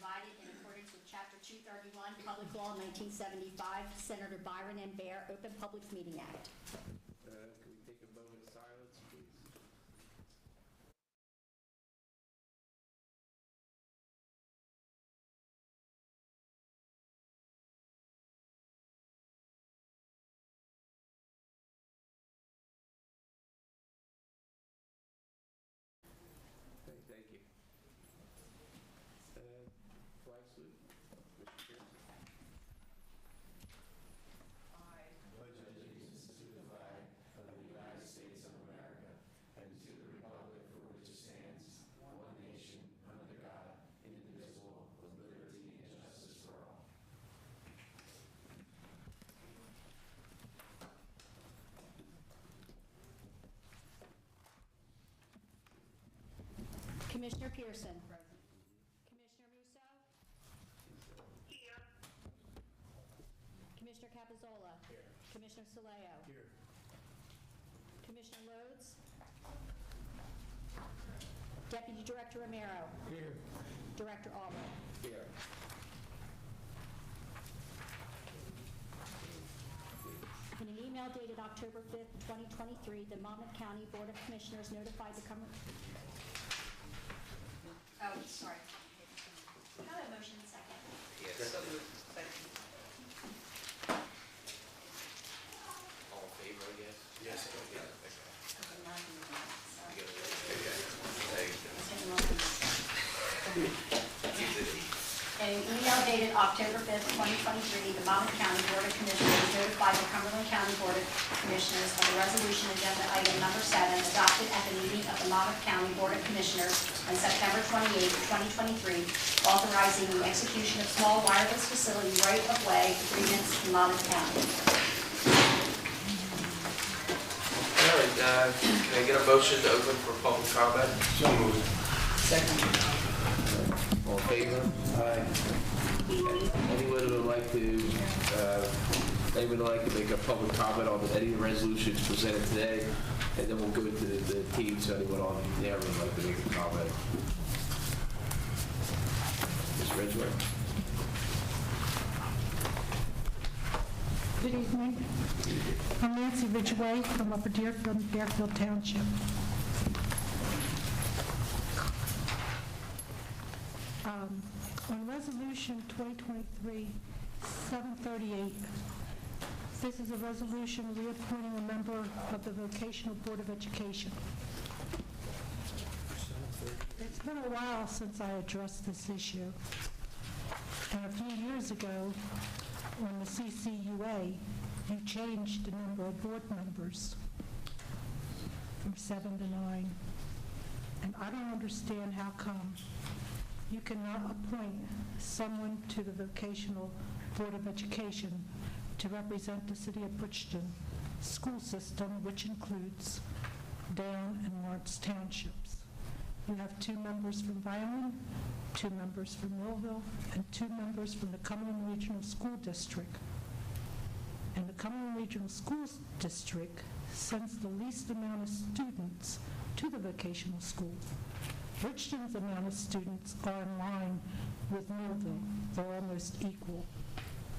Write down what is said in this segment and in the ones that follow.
provided in accordance with Chapter 231, Public Law 1975, Senator Byron M. Bear, Open Public Meeting Act. Can we take a moment of silence, please? Thank you. Flag salute, Mr. Chairman. Pledge allegiance to the flag of the United States of America and to the republic for which it stands, one nation, under God, indivisible, with liberty and justice for all. Commissioner Pearson. Present. Commissioner Musso. Here. Commissioner Capizola. Here. Commissioner Saleo. Here. Commissioner Lodes. Deputy Director Romero. Here. Director Albright. Here. In an email dated October 5th, 2023, the Monmouth County Board of Commissioners notified the Oh, sorry. Can I have a motion in second? Yes. All in favor, I guess? Yes. Yeah, In an email dated October 5th, 2023, the Monmouth County Board of Commissioners notified the Cumberland County Board of Commissioners of the resolution agenda item number 7 adopted at the meeting of the Monmouth County Board of Commissioners on September 28, 2023, authorizing the execution of small wireless facility right-of-way agreements in Monmouth County. All right, can I get a motion to open for public comment? So moved. Second. All in favor? Aye. Anyone who would like to make a public comment on any of the resolutions presented today, and then we'll go to the team, so anyone on there would like to make a comment. Ms. Ridgway. Good evening. I'm Nancy Ridgway from Upper Deerfield, Fairfield Township. On Resolution 2023-738, this is a resolution reappointing a member of the Vocational Board of Education. It's been a while since I addressed this issue. And a few years ago, on the CCUA, you changed the number of board members from 7 to 9. And I don't understand how come you cannot appoint someone to the Vocational Board of Education to represent the City of Bridgeton school system, which includes Down and Lawrence Townships. You have 2 members from Vineland, 2 members from Millville, and 2 members from the Cumberland Regional School District. And the Cumberland Regional School District sends the least amount of students to the vocational school. Bridgeton's amount of students are in line with Millville. They're almost equal.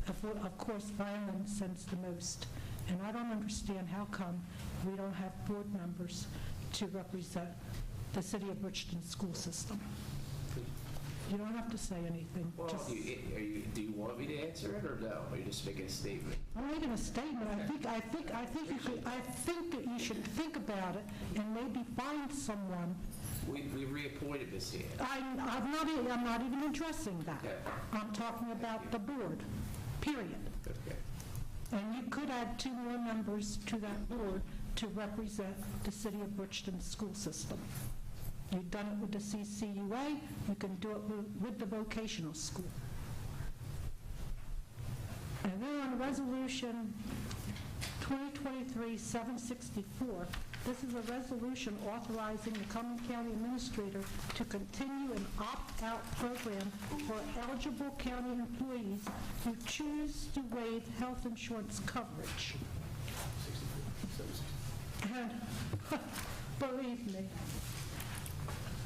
Of course, Vineland sends the most. And I don't understand how come we don't have board members to represent the City of Bridgeton school system. You don't have to say anything. Well, Just, do you want me to answer it or no? Or you just making a statement? I'm making a statement. I think that you should think about it and maybe find someone. We reappointed Ms. Hand. I'm not even addressing that. Okay. I'm talking about the board, period. Okay. And you could add 2 more members to that board to represent the City of Bridgeton school system. You've done it with the CCUA, you can do it with the vocational school. And then on Resolution 2023-764, this is a resolution authorizing the Cumberland County Administrator to continue an opt-out program for eligible county employees who choose to waive health insurance coverage. And believe me,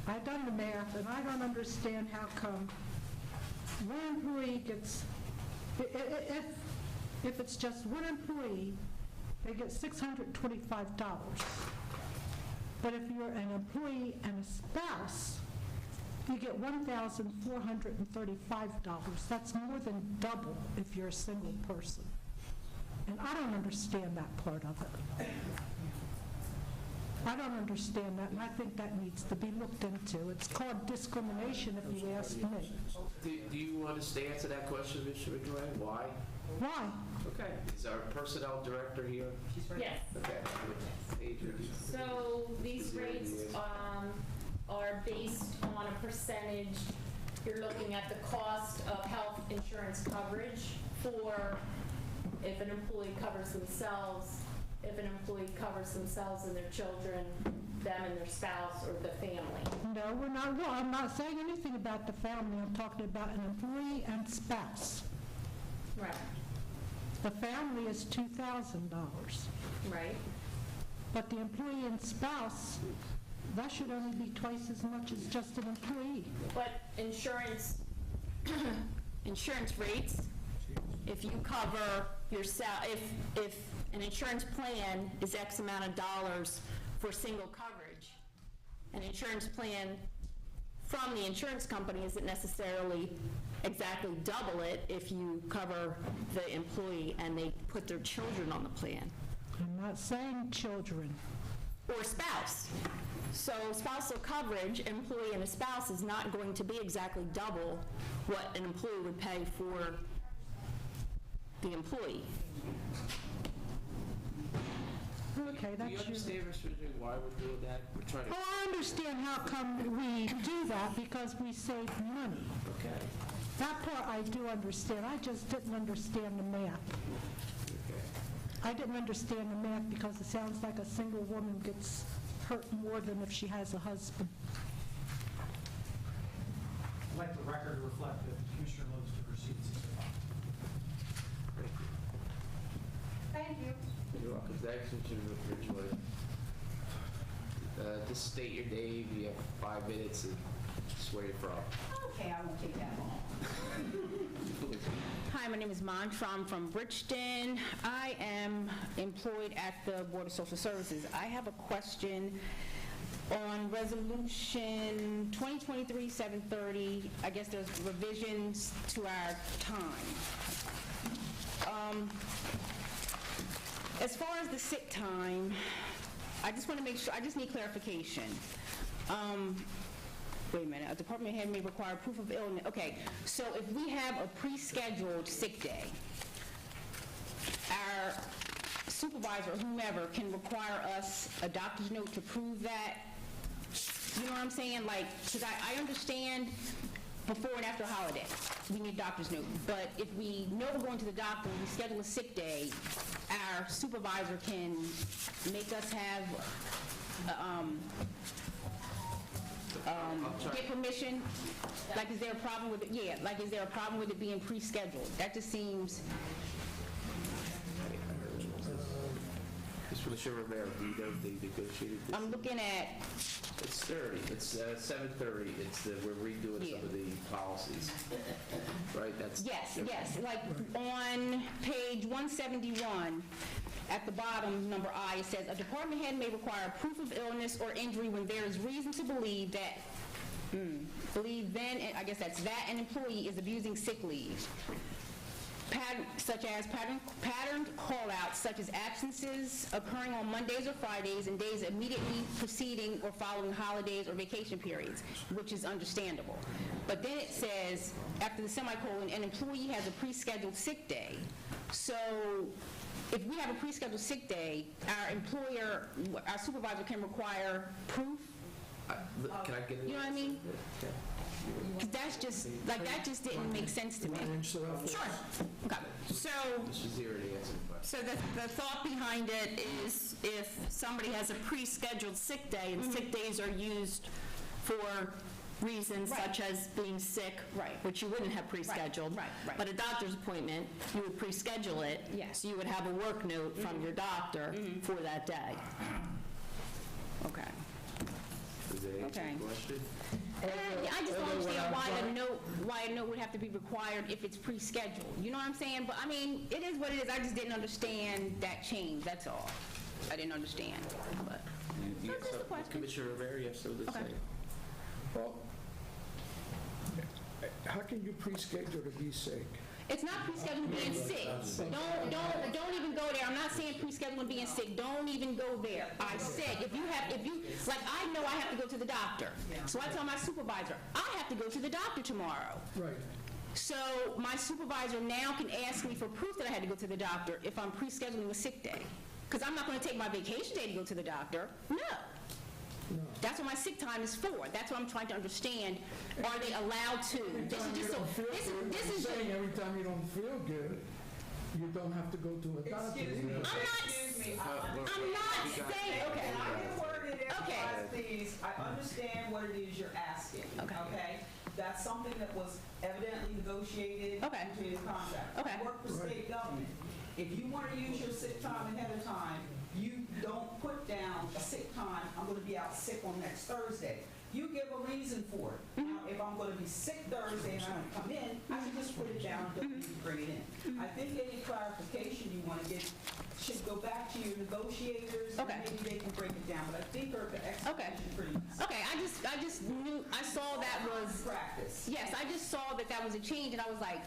I've done the math, and I don't understand how come one employee gets, if it's just one employee, they get $625. But if you're an employee and a spouse, you get $1,435. That's more than double if you're a single person. And I don't understand that part of it. I don't understand that, and I think that needs to be looked into. It's called discrimination, if you ask me. Do you want us to answer that question, Mr. Ridgway? Why? Why? Okay. Is our personnel director here? Yes. Okay. Adrian. So these rates are based on a percentage. You're looking at the cost of health insurance coverage for if an employee covers themselves, if an employee covers themselves and their children, them and their spouse, or the family. No, we're not, well, I'm not saying anything about the family. I'm talking about an employee and spouse. Right. The family is $2,000. Right. But the employee and spouse, that should only be twice as much as just an employee. But insurance rates, if you cover yourself, if an insurance plan is X amount of dollars for single coverage, an insurance plan from the insurance company isn't necessarily exactly double it if you cover the employee and they put their children on the plan. I'm not saying children. Or spouse. So spousal coverage, employee and a spouse, is not going to be exactly double what an employee would pay for the employee. Okay, Do you that's your... understand, Mr. Ridgway, why we're doing that? We're trying to... Well, I understand how come we do that, because we save money. Okay. That part I do understand. I just didn't understand the math. Okay. I didn't understand the math because it sounds like a single woman gets hurt more than if she has a husband. I'd like the record to reflect that the Commissioner moves to proceed to 6 o'clock. Thank you. You're welcome. Thanks, Mr. Ridgway. Just state your name. You have 5 minutes and just where you're from. Okay, I won't take that long. Hi, my name is Mantra. I'm from Bridgeton. I am employed at the Board of Social Services. I have a question on Resolution 2023-730. I guess there's revisions to our time. As far as the sick time, I just want to make sure, I just need clarification. Wait a minute, a department head may require proof of illness. Okay, so if we have a pre-scheduled sick day, our supervisor or whomever can require us a doctor's note to prove that. You know what I'm saying? Like, because I understand before and after a holiday, we need a doctor's note. But if we know we're going to the doctor and we schedule a sick day, our supervisor can make us have get permission? Like, is there a problem with it? Yeah, like, is there a problem with it being pre-scheduled? That just seems... Just for the Sugar Mayor, do you know if they negotiated this? I'm looking at... It's 30. It's 7:30. It's we're redoing some of the policies. Right? That's... Yes. Like, on page 171, at the bottom, number I, it says, a department head may require proof of illness or injury when there is reason to believe that, I guess that's that an employee is abusing sick leave. Patterned call-outs, such as absences occurring on Mondays or Fridays and days immediately preceding or following holidays or vacation periods, which is understandable. But then it says, after the semicolon, an employee has a pre-scheduled sick day. So if we have a pre-scheduled sick day, our employer, our supervisor can require proof. Can I get it? You know what I mean? Okay. 'Cause that's just, like, that just didn't make sense to me. Sure. Okay. So Mr. Zero to answer the question. So the thought behind it is if somebody has a pre-scheduled sick day, and sick days are used for reasons Right. such as being sick, Right. which you wouldn't have pre-scheduled. Right. But a doctor's appointment, you would pre-schedule it. Yes. So you would have a work note from your doctor for that day. Okay. Does that answer Okay. the question? I just don't understand why a note would have to be required if it's pre-scheduled. You know what I'm saying? But, I mean, it is what it is. I just didn't understand that change, that's all. I didn't understand, but. That's just a question. Commissioner Rivera, you have something to say? Okay. Well, how can you pre-schedule to be sick? It's not pre-scheduling being sick. Don't even go there. I'm not saying pre-scheduling being sick. Don't even go there. I said, like, I know I have to go to the doctor. So I tell my supervisor, I have to go to the doctor tomorrow. Right. So my supervisor now can ask me for proof that I had to go to the doctor if I'm pre-scheduling a sick day. Because I'm not going to take my vacation day to go to the doctor. No. That's what my sick time is for. That's what I'm trying to understand. Are they allowed to? This is saying every time you don't feel good, you don't have to go to a doctor. Excuse me. I'm not saying, okay. Can I get worded in, Okay. please? I understand what it is you're asking, okay? That's something that was evidently negotiated Okay. into the contract. Okay. I work for state government. If you want to use your sick time ahead of time, you don't put down a sick time, I'm going to be out sick on next Thursday. You give a reason for it. Now, if I'm going to be sick Thursday and I don't come in, I can just put it down, don't need to bring it in. I think any clarification you want to get should go back to your negotiators, and maybe they can break it down, but I think her explanation pretty easy. Okay, I just knew, I saw that was... Practice. Yes, I just saw that was a change, and I was like,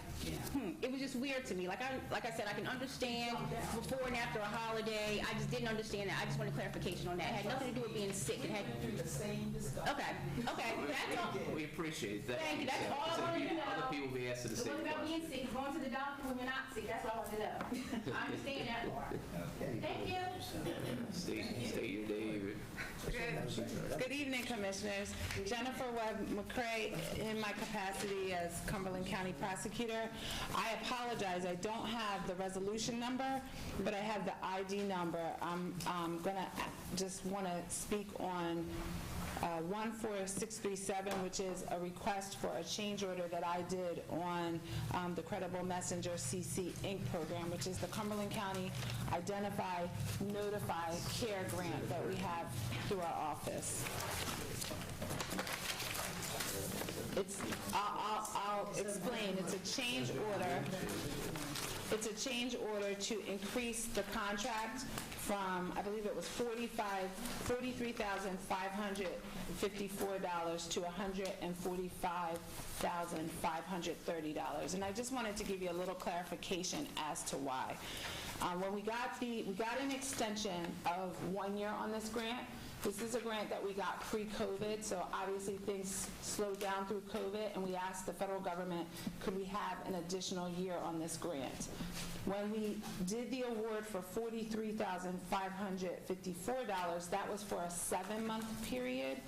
it was just weird to me. Like I said, I can understand before and after a holiday. I just didn't understand that. I just wanted clarification on that. It had nothing to do with being sick. It had through the same discussion. Okay, that's all. We appreciate that. Thank you, that's all I wanted to know. Other people be asking the It same wasn't about question. being sick, going to the doctor when you're not sick. That's all I wanted to know. I understand that part. Thank you. State your name. Good evening, Commissioners. Jennifer Webb McCray, in my capacity as Cumberland County Prosecutor. I apologize, I don't have the resolution number, but I have the ID number. I'm gonna just want to speak on 14637, which is a request for a change order that I did on the Credible Messenger CC Inc. program, which is the Cumberland County Identify, Notify Care Grant that we have through our office. I'll explain. It's a change order. It's a change order to increase the contract from, I believe it was $43,554 to $145,530. And I just wanted to give you a little clarification as to why. When we got an extension of 1 year on this grant. This is a grant that we got pre-COVID, so obviously things slowed down through COVID, and we asked the federal government, could we have an additional year on this grant? When we did the award for $43,554, that was for a 7-month period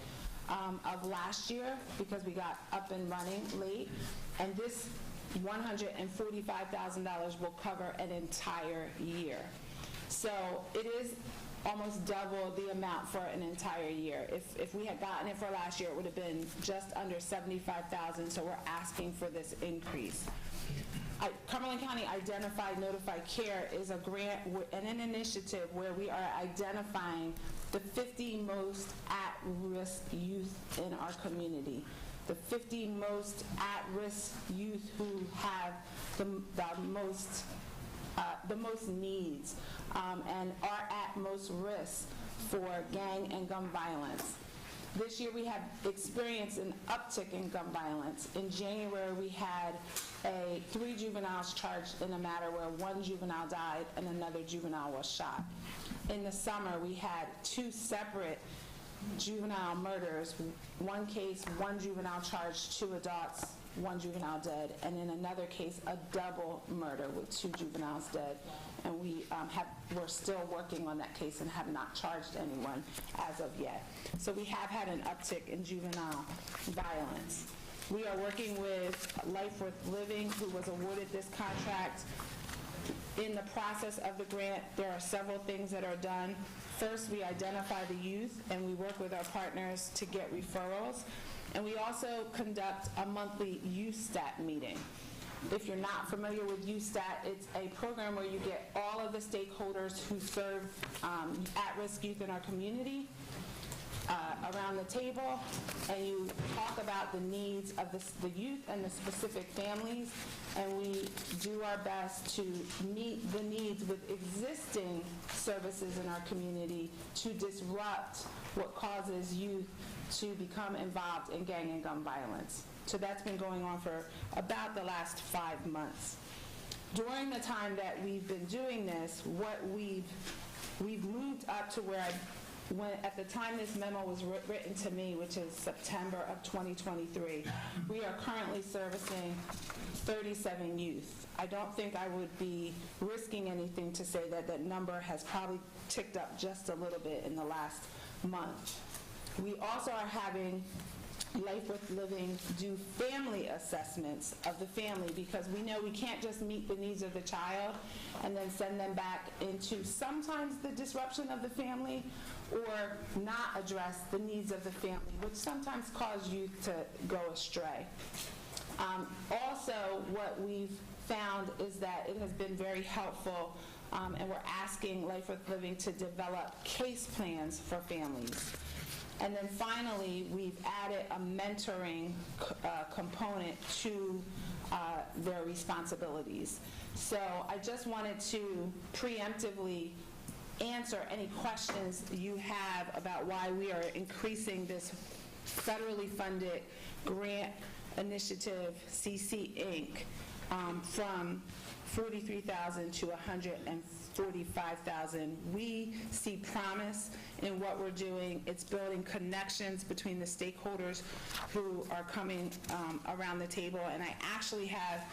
of last year, because we got up and running late, and this $145,000 will cover an entire year. So it is almost double the amount for an entire year. If we had gotten it for last year, it would have been just under $75,000, so we're asking for this increase. Cumberland County Identify, Notify Care is a grant and an initiative where we are identifying the 50 most at-risk youth in our community. The 50 most at-risk youth who have the most needs and are at most risk for gang and gun violence. This year we have experienced an uptick in gun violence. In January we had 3 juveniles charged in a matter where 1 juvenile died and another juvenile was shot. In the summer we had 2 separate juvenile murders. One case, 1 juvenile charged, 2 adults, 1 juvenile dead, and in another case, a double murder with 2 juveniles dead. And we're still working on that case and have not charged anyone as of yet. So we have had an uptick in juvenile violence. We are working with Life Worth Living, who was awarded this contract. In the process of the grant, there are several things that are done. First, we identify the youth, and we work with our partners to get referrals. And we also conduct a monthly youth stat meeting. If you're not familiar with youth stat, it's a program where you get all of the stakeholders who serve at-risk youth in our community around the table, and you talk about the needs of the youth and the specific families, and we do our best to meet the needs with existing services in our community to disrupt what causes youth to become involved in gang and gun violence. So that's been going on for about the last 5 months. During the time that we've been doing this, what we've moved up to where when at the time this memo was written to me, which is September of 2023, we are currently servicing 37 youth. I don't think I would be risking anything to say that that number has probably ticked up just a little bit in the last month. We also are having Life Worth Living do family assessments of the family, because we know we can't just meet the needs of the child and then send them back into sometimes the disruption of the family, or not address the needs of the family, which sometimes cause youth to go astray. Also, what we've found is that it has been very helpful, and we're asking Life Worth Living to develop case plans for families. And then finally, we've added a mentoring component to their responsibilities. So I just wanted to preemptively answer any questions you have about why we are increasing this federally funded grant initiative, CC Inc., from $43,000 to $145,000. We see promise in what we're doing. It's building connections between the stakeholders who are coming around the table. And I actually have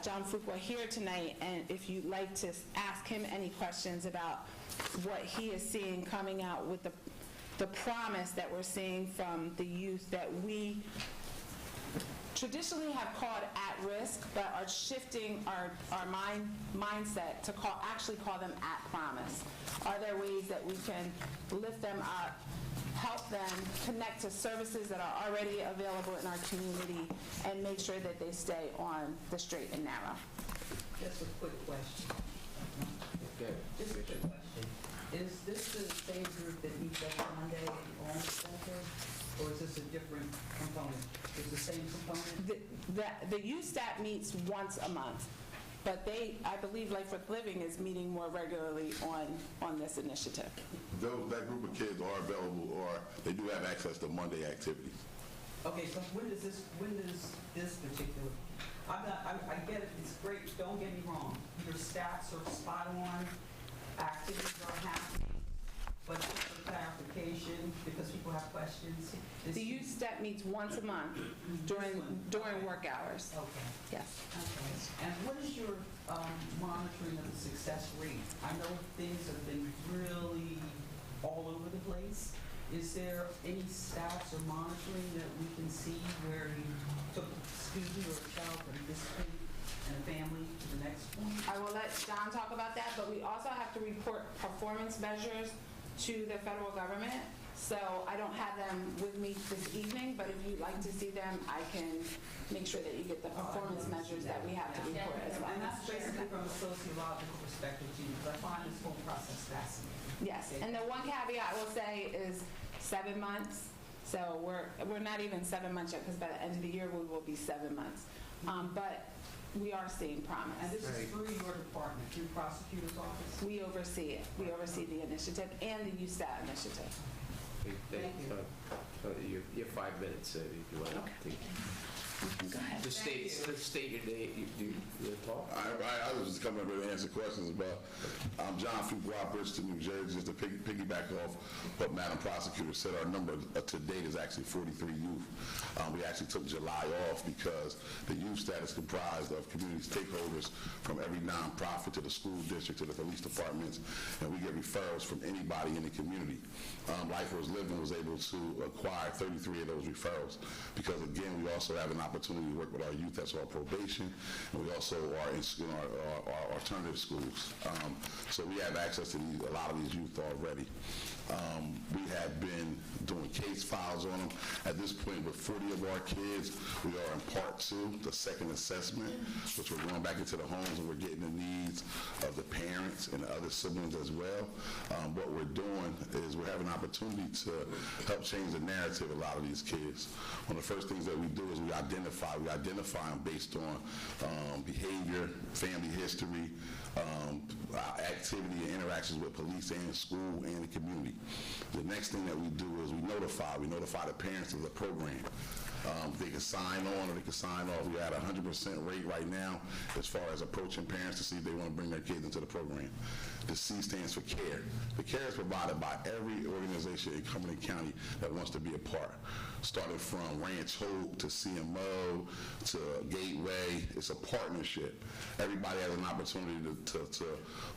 John Fuqua here tonight, and if you'd like to ask him any questions about what he is seeing coming out with the promise that we're seeing from the youth that we traditionally have called at risk, but are shifting our mindset to actually call them at promise. Are there ways that we can lift them up, help them connect to services that are already available in our community, and make sure that they stay on the straight and narrow? Just a quick question. Okay. Just a quick question. Is this the same group that meets every Monday on Saturday? Or is this a different component? Is it the same component? The youth stat meets once a month, but I believe Life Worth Living is meeting more regularly on this initiative. That group of kids are available, or they do have access to Monday activities. Okay, so when does this particular, I get it, it's great, don't get me wrong. Your stats are spot on, activities are happening, but just for clarification, because people have questions. The youth step meets once a month during work hours. Okay. Yes. Okay. And what is your monitoring of the success rate? I know things have been really all over the place. Is there any stats or monitoring that we can see where you took a student or a child from this point and a family to the next point? I will let John talk about that, but we also have to report performance measures to the federal government. So I don't have them with me this evening, but if you'd like to see them, I can make sure that you get the performance measures that we have to report as well. And that's basically from a sociological perspective too, because I find this whole process fascinating. Yes, and the one caveat I will say is 7 months. So we're not even 7 months yet, because by the end of the year we will be 7 months. But we are seeing promise. And this is through your department, through the prosecutor's office? We oversee it. We oversee the initiative and the USAT initiative. Thank you. You have 5 minutes if you want to take. Go ahead. Just state your name. You talk. I was just coming up here to answer questions about. I'm John Fuqua, Bridgeton, New Jersey. Just to piggyback off what Madam Prosecutor said, our number to date is actually 43 youth. We actually took July off because the youth stat is comprised of community stakeholders from every nonprofit to the school district to the police departments, and we get referrals from anybody in the community. Life Worth Living was able to acquire 33 of those referrals because, again, we also have an opportunity to work with our youth that's on probation, and we also are in our alternative schools. So we have access to a lot of these youth already. We have have been doing case files on them. At this point, with 40 of our kids, we are in part 2, the second assessment, which we're going back into the homes and we're getting the needs of the parents and the other siblings as well. What we're doing is we're having an opportunity to help change the narrative of a lot of these kids. One of the first things that we do is we identify them based on behavior, family history, activity and interactions with police and school and the community. The next thing that we do is we notify the parents of the program. They can sign on or they can sign off. We're at 100% rate right now as far as approaching parents to see if they want to bring their kids into the program. The C stands for CARE. The CARE is provided by every organization in Cumberland County that wants to be a part. Starting from Ranch Hope to CMO to Gateway, it's a partnership. Everybody has an opportunity to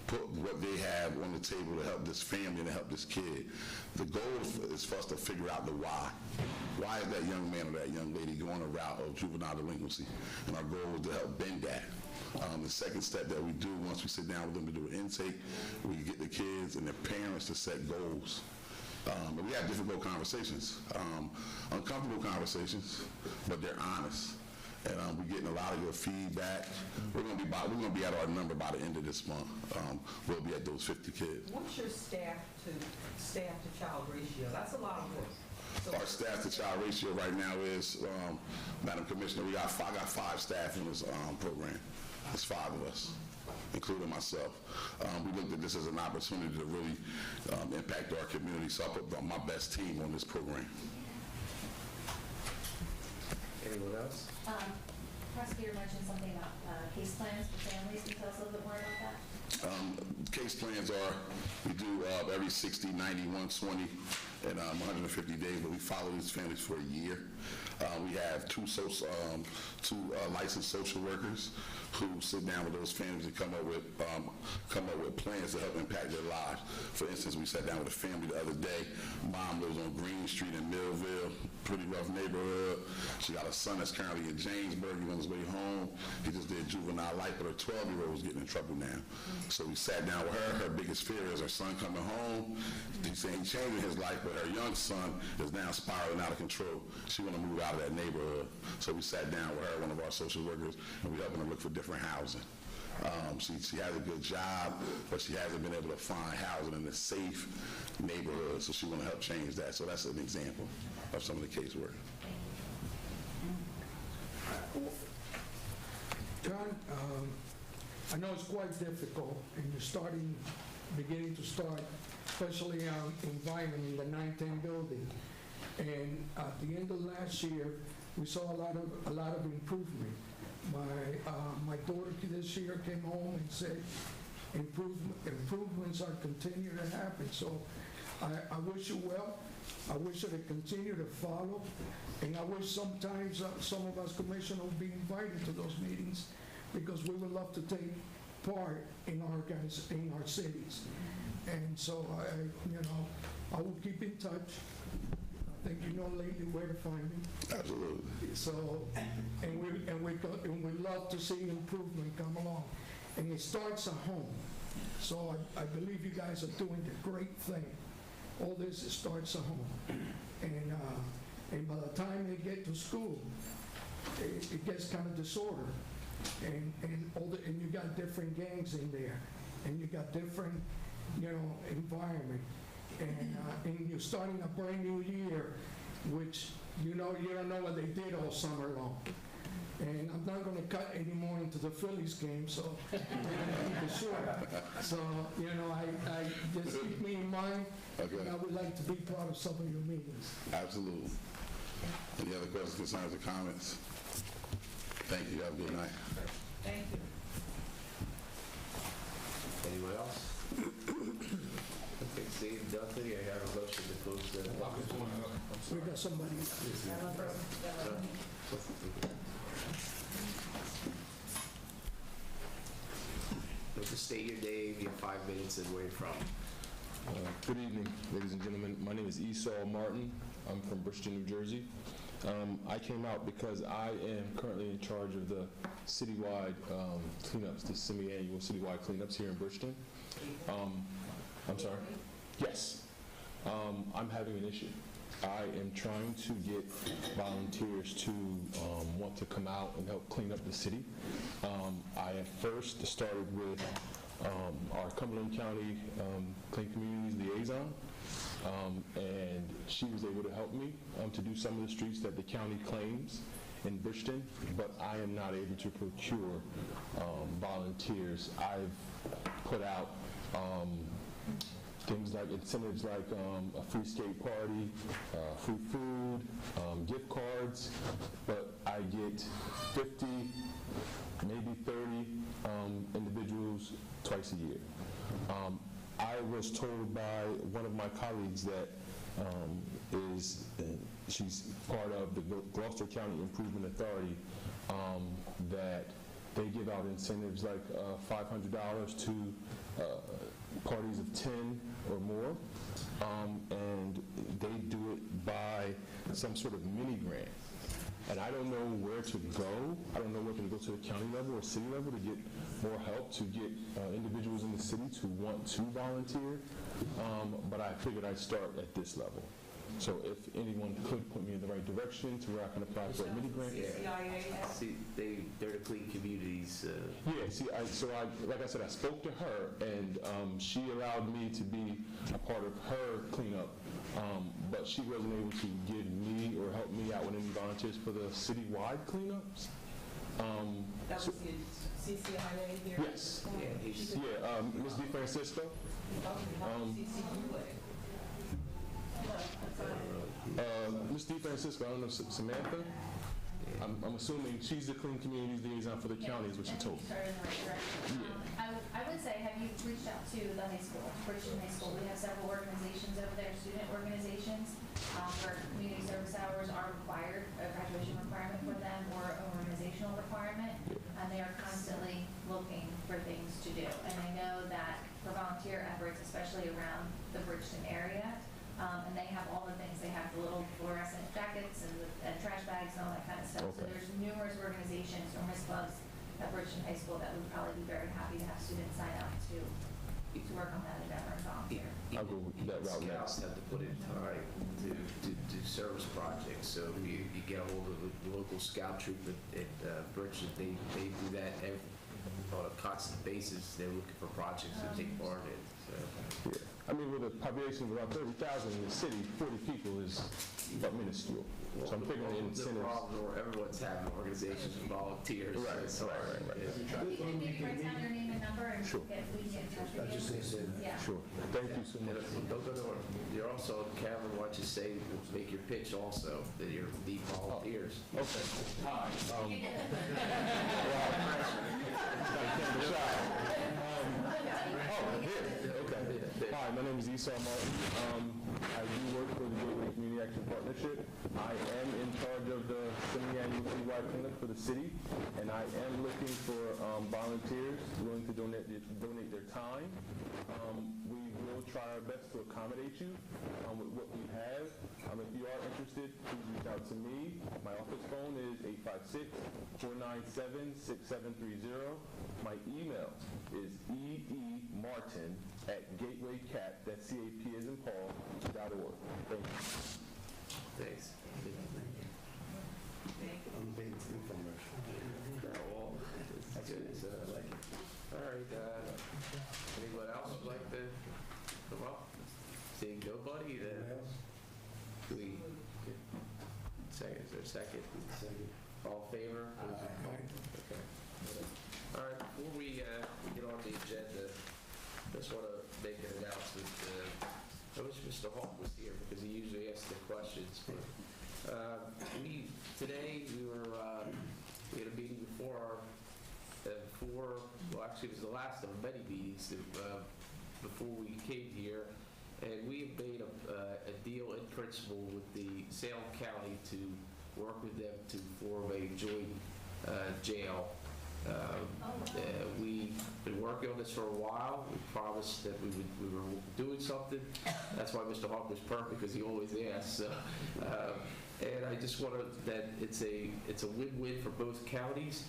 put what they have on the table to help this family and to help this kid. The goal is for us to figure out the why. Why is that young man or that young lady going a route of juvenile delinquency? And our goal is to help bend that. The second step that we do once we sit down with them to do an intake, we get the kids and their parents to set goals. But we have difficult conversations, uncomfortable conversations, but they're honest. And we're getting a lot of good feedback. We're going to be at our number by the end of this month. We'll be at those 50 kids. What's your staff to child ratio? That's a lot of work. So our staff to child ratio right now is, Madam Commissioner, I got 5 staff in this program. There's 5 of us, including myself. We looked at this as an opportunity to really impact our community, so I put my best team on this program. Anyone else? Prosecutor mentioned something about case plans for families. Can you tell us a little bit more about that? Case plans are, we do every 60, 90, 120, and 150 days, but we follow these families for a year. We have two licensed social workers who sit down with those families and come up with plans to help impact their lives. For instance, we sat down with a family the other day. Mom lives on Green Street in Millville, pretty rough neighborhood. She got a son that's currently in Jamesburg. He on his way home. He just did juvenile life, but her 12-year-old was getting in trouble now. So we sat down with her. Her biggest fear is her son coming home. He's saying he's changing his life, but her young son is now spiraling out of control. She want to move out of that neighborhood. So we sat down with her, one of our social workers, and we helping her look for different housing. She has a good job, but she hasn't been able to find housing in a safe neighborhood, so she want to help change that. So that's an example of some of the casework. John, I know it's quite difficult, and you're beginning to start, especially on environment in the 910 building. And at the end of last year, we saw a lot of improvement. My daughter this year came home and said improvements are continuing to happen. So I wish you well. I wish you to continue to follow, and I wish sometimes some of us commissioners will be invited to those meetings, because we would love to take part in our cities. And so I will keep in touch. I think you know lately where to find me. Absolutely. So, and we love to see improvement come along, and it starts at home. So I believe you guys are doing a great thing. All this, it starts at home, and by the time they get to school, it gets kind of disorder, and you got different gangs in there, and you got different environment. And you're starting a brand new year, which you don't know what they did all summer long. And I'm not going to cut any more into the Phillies game, so we're going to keep it short. So I just keep me in mind. Okay. And I would like to be part of some of your meetings. Absolutely. Any other questions, concerns, or comments? Thank you. Have a good night. Thank you. Anyone else? Okay, seeing nothing, I have a motion to close the. We got somebody. Just state your name, your 5 minutes, and where you're from. Good evening, ladies and gentlemen. My name is Esau Martin. I'm from Bridgeton, New Jersey. I came out because I am currently in charge of the citywide cleanups, the semi-annual citywide cleanups here in Bridgeton. I'm sorry? Yes. I'm having an issue. I am trying to get volunteers to want to come out and help clean up the city. I at first started with our Cumberland County Clean Communities Liaison, and she was able to help me to do some of the streets that the county claims in Bridgeton, but I am not able to procure volunteers. I've put out things like incentives like a free skate party, free food, gift cards, but I get 50, maybe 30 individuals twice a year. I was told by one of my colleagues that she's part of the Gloucester County Improvement Authority, that they give out incentives like $500 to parties of 10 or more, and they do it by some sort of mini grant. And I don't know where to go. I don't know whether to go to the county level or city level to get more help, to get individuals in the city to want to volunteer, but I figured I'd start at this level. So if anyone could put me in the right direction to where I can apply for a mini grant. Yeah. See, they're the Clean Communities. Yeah, see, like I said, I spoke to her, and she allowed me to be a part of her cleanup, but she wasn't able to give me or help me out with any volunteers for the citywide cleanups. That was the CCIA here? Yes. Yeah, Ms. DeFrancisco. Ms. DeFrancisco, I don't know, Samantha? I'm assuming she's the Clean Communities Liaison for the county, is what she told me. Started in the right direction. I would say, have you reached out to the high school, Bridgeton High School? We have several organizations over there, student organizations, where community service hours are required, a graduation requirement for them, or an organizational requirement, and they are constantly looking for things to do. And I know that for volunteer efforts, especially around the Bridgeton area, and they have all the things. They have the little fluorescent jackets and trash bags and all that kind of stuff. Okay. So there's numerous organizations or Miss Clubs at Bridgeton High School that would probably be very happy to have students sign up to work on that endeavor and volunteer. I'll go that route next. Scouts have to put in time to do service projects. So you get a hold of the local scout troop at Bridgeton. They do that on a constant basis. They're looking for projects to take part in. So. Yeah. I mean, with a population of about 30,000 in the city, 40 people is about minuscule. So I'm figuring the incentives. The problem where everyone's having organizations and volunteers. Right. You can maybe write down your name and number and we can get in touch with you. Yeah. Sure. Thank you so much. Don't go to You're also, Cameron, why don't you say, make your pitch also, that you're the volunteers. Okay. Hi. Hi, my name is Esau Martin. I do work for the Gateway Community Action Partnership. I am in charge of the semi-annual citywide cleanup for the city, and I am looking for volunteers willing to donate their time. We will try our best to accommodate you with what we have. If you are interested, please reach out to me. My office phone is 856-497-6730. My email is eemartin@gatewaycat, that's CAP as in Paul, .org. Thank you. Thanks. That's good. So I like it. All right. Anyone else would like to come up? Seeing nobody, then do we get second? Is there a second? All in favor? Okay. All right. Before we get on the agenda, I just want to make an announcement. I wish Mr. Hawk was here because he usually asks the questions. But today we had a meeting before well, actually it was the last of many meetings before we came here, and we have made a deal in principle with the Salem County to work with them to form a joint jail. We've been working on this for a while. We promised that we were doing something. That's why Mr. Hawk was perfect, because he always asks. So, and I just want that it's a win-win for both counties.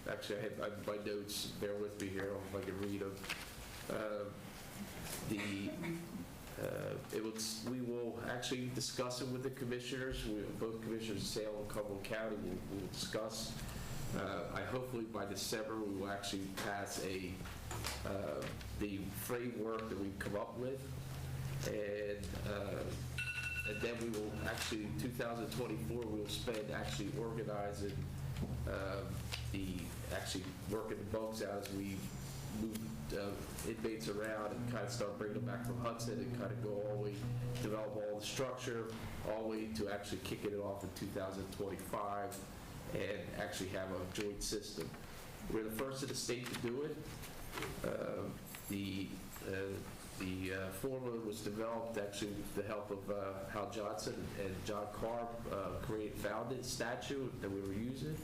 Actually, I have my notes. Bear with me here. If I can read them. We will actually discuss it with the commissioners. Both commissioners of Salem and Cumberland County will discuss. I hopefully by December we will actually pass the framework that we've come up with, and then we will actually 2024 we will spend actually organizing actually working the bugs out as we move inmates around and kind of start bringing them back from Hudson and kind of go all the way, develop all the structure, all the way to actually kicking it off in 2025 and actually have a joint system. We're the first in the state to do it. The formula was developed actually with the help of Hal Johnson and John Carr founded statute that we were using.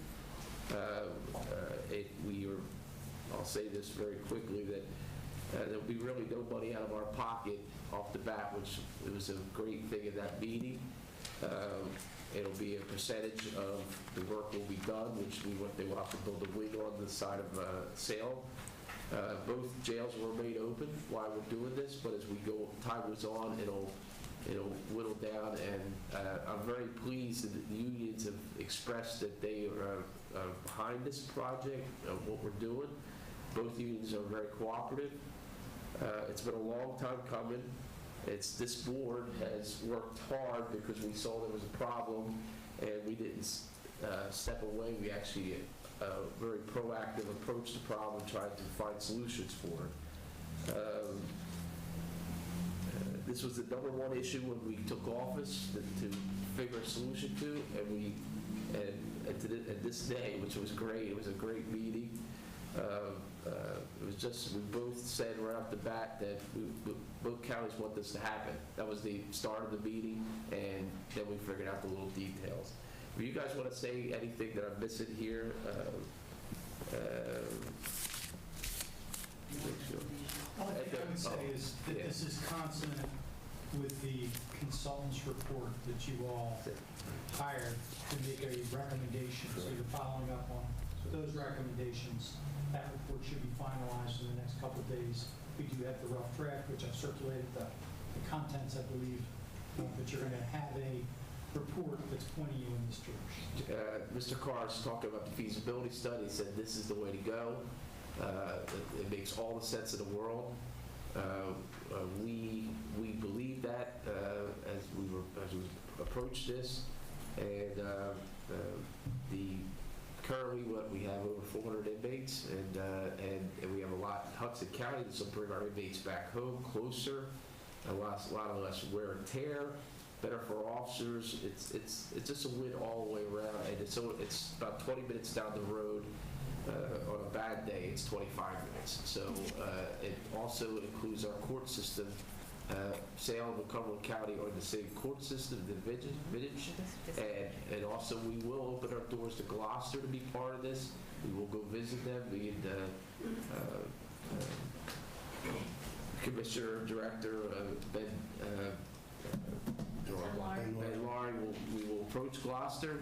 I'll say this very quickly, that there'll be really no money out of our pocket off the bat, which it was a great thing in that meeting. It'll be a percentage of the work will be done, which they will have to build a wing on the side of Salem. Both jails will remain open while we're doing this, but as we go, time goes on, it'll whittle down, and I'm very pleased that the unions have expressed that they are behind this project of what we're doing. Both unions are very cooperative. It's been a long time coming. This board has worked hard because we saw there was a problem, and we didn't step away. We actually very proactive approach to the problem, tried to find solutions for it. This was the #1 issue when we took office to figure a solution to, and this day, which was great. It was a great meeting. It was just, we both said right off the bat that both counties want this to happen. That was the start of the meeting, and then we figured out the little details. If you guys want to say anything that I'm missing here, All thing I would say is that this is consonant with the consultant's report that you all hired to make a recommendation. So you're following up on those recommendations. That report should be finalized in the next couple of days. We do have the rough draft, which I've circulated the contents, I believe, but you're going to have a report that's pointing you in this direction. Mr. Carr's talking about the feasibility study, said this is the way to go. It makes all the sense in the world. We believe that as we approach this, and currently we have over 400 inmates, and we have a lot in Hudson County. This will bring our inmates back home closer, a lot less wear and tear. Better for officers. It's just a win all the way around, and it's about 20 minutes down the road. On a bad day, it's 25 minutes. So it also includes our court system. Salem and Cumberland County are in the same court system, the village, and also we will open our doors to Gloucester to be part of this. We will go visit them. Commissioner Director Ben Laurie, we will approach Gloucester.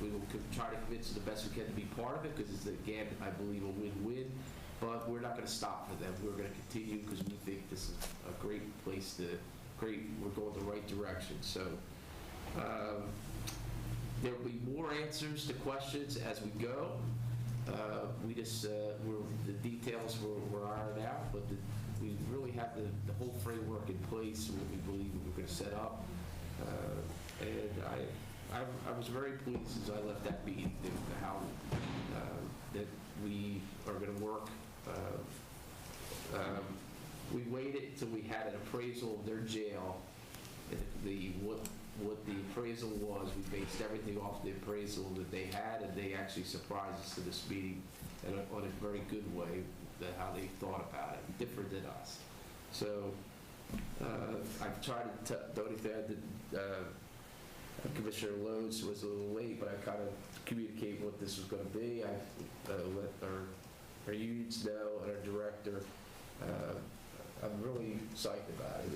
We will try to convince them the best we can to be part of it, because it's, again, I believe, a win-win. But we're not going to stop for them. We're going to continue because we think this is a great place we're going the right direction. So there will be more answers to questions as we go. The details were ironed out, but we really have the whole framework in place, what we believe we're going to set up. And I was very pleased as I left that meeting how that we are going to work. We waited until we had an appraisal of their jail. What the appraisal was, we based everything off the appraisal that they had, and they actually surprised us to this meeting on a very good way, how they thought about it, different than us. So I've tried to the only thing I did, Commissioner Lowe's was a little late, but I kind of communicated what this was going to be. I let our unions know, and our director. I'm really psyched about it.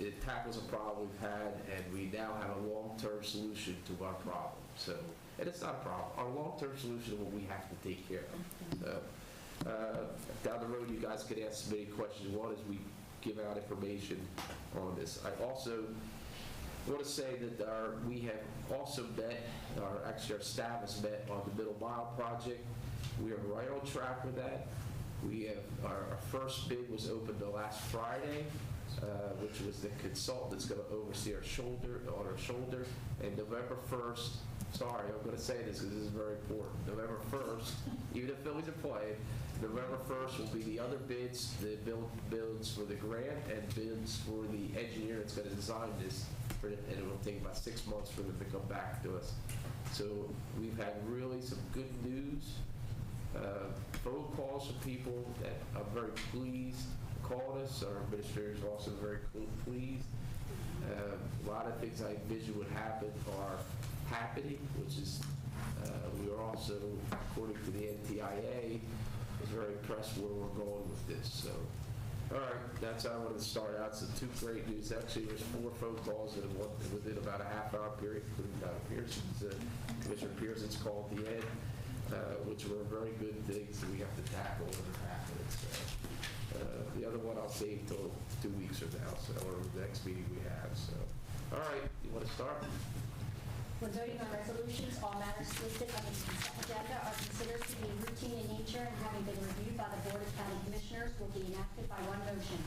It tackles a problem we've had, and we now have a long-term solution to our problem. So, and it's not a problem. Our long-term solution is what we have to take care of. So, Down the road, you guys could ask many questions. One is we give out information on this. I also want to say that we have also met, actually our staff has met on the Middle Mile project. We are right on track with that. We have, our first bid was opened last Friday, which was the consultant that's going to oversee our shoulder, and November 1st, sorry, I'm going to say this because this is very important. November 1st, even if Phillies are playing, November 1st will be the other bids, the bids for the grant and bids for the engineer that's going to design this, and it will take about 6 months for them to come back to us. So we've had really some good news, phone calls from people that are very pleased, called us. Our administrators are also very pleased. A lot of things I envision would happen are happening, which is, we are also, according to the NTIA, is very impressed where we're going with this. So, all right, that's how I wanted to start out. So 2 great news. Actually, there's 4 phone calls within about a half-hour period, including Commissioner Pearson's call at the end, which were very good things that we have to tackle when it happens. The other one I'll save till 2 weeks from now, or the next meeting we have. So, all right, you want to start? When voting on resolutions, all matters listed on the consent agenda are considered to be routine in nature and having been reviewed by the Board of County Commissioners will be enacted by one motion.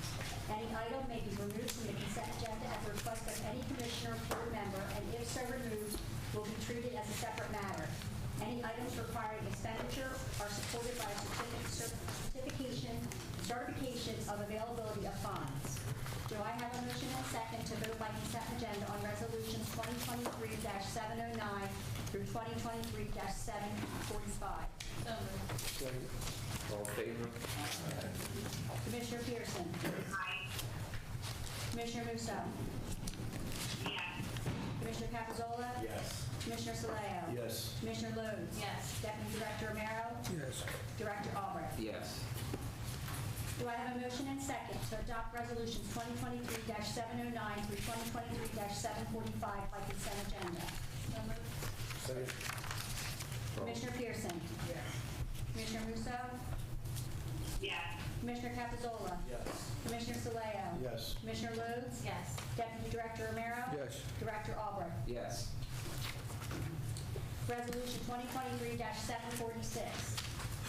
Any item may be removed from the consent agenda at the request of any commissioner or board member, and if so removed, will be treated as a separate matter. Any items requiring expenditure are supported by a certification of availability of funds. Do I have a motion and second to vote by consent agenda on resolutions 2023-709 through 2023-745? So moved. All in favor? Commissioner Pearson? Aye. Commissioner Musso? Yes. Commissioner Capizola? Yes. Commissioner Saleo? Yes. Commissioner Lodes? Yes. Deputy Director Romero? Yes. Director Albrecht? Yes. Do I have a motion and second to adopt resolutions 2023-709 through 2023-745 by consent agenda? So moved. Second. Commissioner Pearson? Yes. Commissioner Musso? Yes. Commissioner Capizola? Yes. Commissioner Saleo? Yes. Commissioner Lodes? Yes. Deputy Director Romero? Yes. Director Albrecht? Yes. Resolution 2023-746.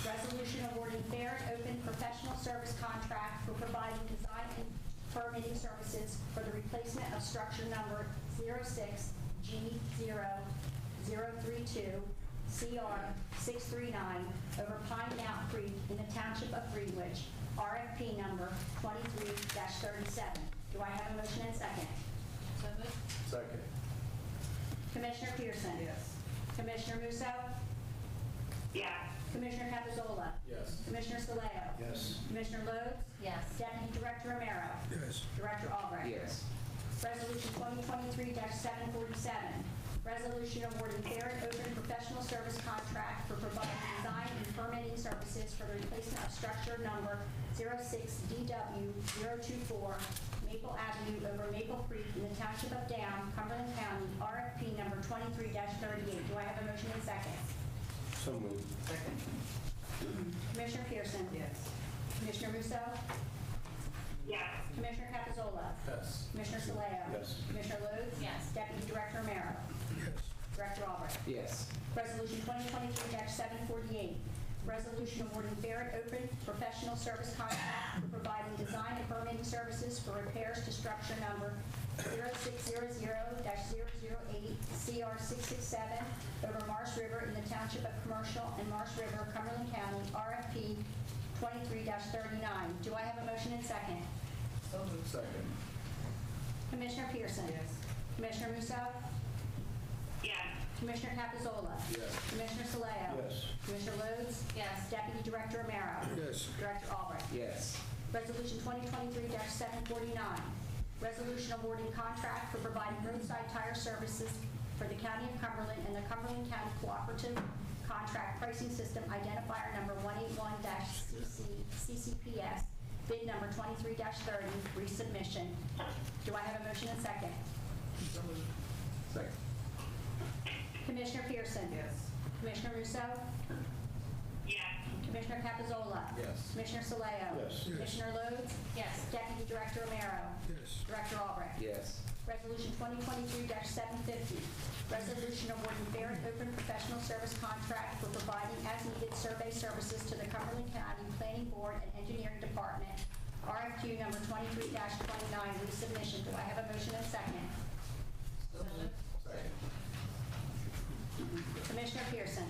Resolution awarding fair and open professional service contract for providing design and permitting services for the replacement of structure number 06G0032 CR639 over Pine Mountain Creek in the Township of Greenwich, RFP number 23-37. Do I have a motion and second? So moved. Second. Commissioner Pearson? Yes. Commissioner Musso? Yes. Commissioner Capizola? Yes. Commissioner Saleo? Yes. Commissioner Lodes? Yes. Deputy Director Romero? Yes. Director Albrecht? Yes. Resolution 2023-747, resolution awarding fair and open professional service contract for providing design and permitting services for the replacement of structure number 06DW024 Maple Avenue over Maple Creek in the Township of Down, Cumberland County, RFP number 23-38. Do I have a motion and second? So moved. Second. Commissioner Pearson? Yes. Commissioner Musso? Yes. Commissioner Capizola? Yes. Commissioner Saleo? Yes. Commissioner Lodes? Yes. Deputy Director Romero? Yes. Director Albrecht? Yes. Resolution 2023-748, resolution awarding fair and open professional service contract for providing design and permitting services for repairs to structure number 0600-008 CR667 over Marsh River in the Township of Commercial and Marsh River, Cumberland County, RFP 23-39. Do I have a motion and second? So moved. Second. Commissioner Pearson? Yes. Commissioner Musso? Yes. Commissioner Capizola? Yes. Commissioner Saleo? Yes. Commissioner Lodes? Yes. Deputy Director Romero? Yes. Director Albrecht? Yes. Resolution 2023-749, resolution awarding contract for providing roadside tire services for the County of Cumberland and the Cumberland County Cooperative Contract Pricing System identifier number 181-CCPS, bid number 23-30, resubmission. Do I have a motion and second? So moved. Second. Commissioner Pearson? Yes. Commissioner Musso? Yes. Commissioner Capizola. Yes. Commissioner Saleo. Yes. Commissioner Lodes. Yes. Deputy Director Romero. Yes. Director Albrecht. Yes. Resolution 2023-750, resolution awarding fair and open professional service contract for providing as-needed survey services to the Cumberland County Planning Board and Engineering Department, RFQ number 23-29, resubmission. Do I have a motion and second? Second. Commissioner Pearson?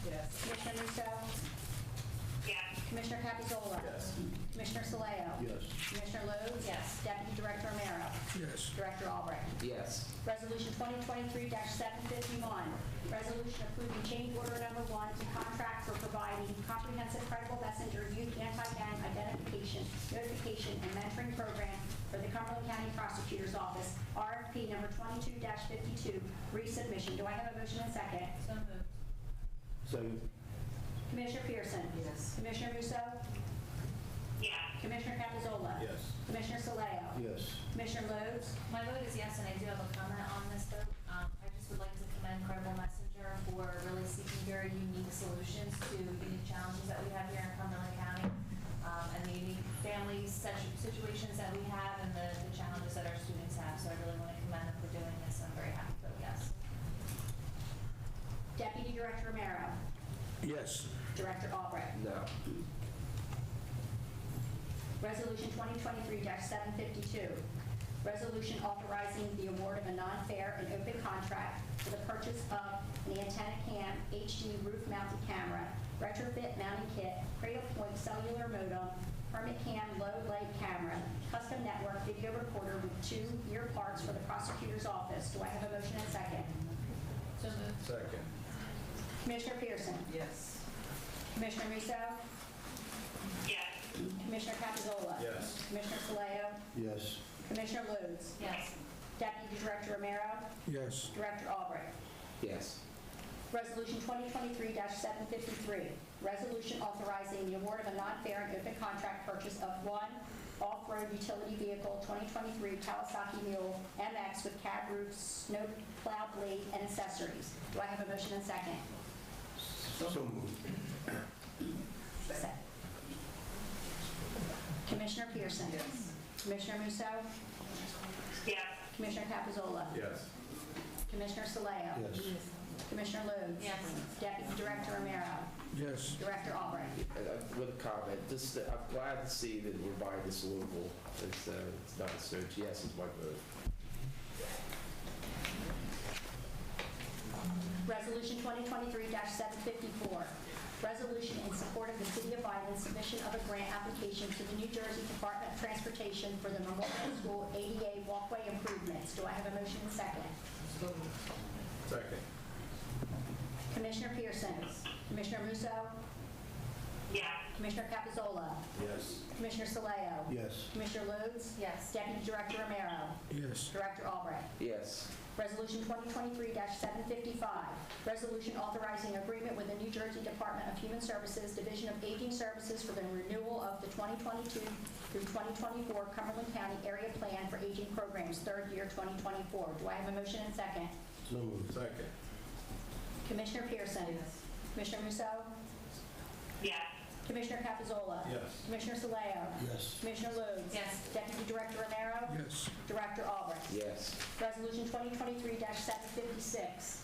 Yes. Commissioner Musso? yes, Commissioner Capizola? Yes. Commissioner Saleo? Yes. Commissioner Lodes? Yes. Deputy Director Romero? Yes. Director Albrecht? Yes. Resolution 2023-751, resolution approving change order number 1 to contract for providing comprehensive credible messenger youth anti-gang identification, notification, and mentoring program for the Cumberland County Prosecutor's Office, RFP number 22-52, resubmission. Do I have a motion and second? So moved. Second. Commissioner Pearson? Yes. Commissioner Musso? yes, Commissioner Capizola? Yes. Commissioner Saleo? Yes. Commissioner Lodes? My vote is yes, and I do have a comment on this vote. I just would like to commend Credible Messenger for really seeking very unique solutions to unique challenges that we have here in Cumberland County, and the unique family situations that we have and the challenges that our students have. So I really want to commend them for doing this. I'm very happy to vote yes. Deputy Director Romero? Yes. Director Albrecht? No. Resolution 2023-752, resolution authorizing the award of a non-fair and open contract for the purchase of an antenna cam HD roof-mounted camera, retrofit mounting kit, Cradle Point cellular modem, permit cam low light camera, custom network video recorder with 2-year parts for the prosecutor's office. Do I have a motion and second? So moved. Second. Commissioner Pearson? Yes. Commissioner Musso? yes, Commissioner Capizola? Yes. Commissioner Saleo? Yes. Commissioner Lodes? Yes. Deputy Director Romero? Yes. Director Albrecht? Yes. Resolution 2023-753, resolution authorizing the award of a non-fair and open contract purchase of one off-road utility vehicle 2023 Kawasaki Mule MX with cab roof, snow plow blade, and accessories. Do I have a motion and second? So moved. Second. Commissioner Pearson? Yes. Commissioner Musso? yes, Commissioner Capizola? Yes. Commissioner Saleo? Yes. Commissioner Lodes? Yes. Deputy Director Romero? Yes. Director Albrecht? With a comment, just, I'm glad to see that we're buying this local. It's not a search. Yes, it's my vote. Resolution 2023-754, resolution in support of the City of Vineland submission of a grant application to the New Jersey Department of Transportation for the Memorial School ADA walkway improvements. Do I have a motion and second? Second. Commissioner Pearson? Commissioner Musso? yes, Commissioner Capizola? Yes. Commissioner Saleo? Yes. Commissioner Lodes? Yes. Deputy Director Romero? Yes. Director Albrecht? Yes. Resolution 2023-755, resolution authorizing agreement with the New Jersey Department of Human Services, Division of Aging Services for the renewal of the 2022 through 2024 Cumberland County Area Plan for Aging Programs, third year 2024. Do I have a motion and second? So moved. Second. Commissioner Pearson? Yes. Commissioner Musso? yes, Commissioner Capizola? Yes. Commissioner Saleo? Yes. Commissioner Lodes? Yes. Deputy Director Romero? Yes. Director Albrecht? Yes. Resolution 2023-756,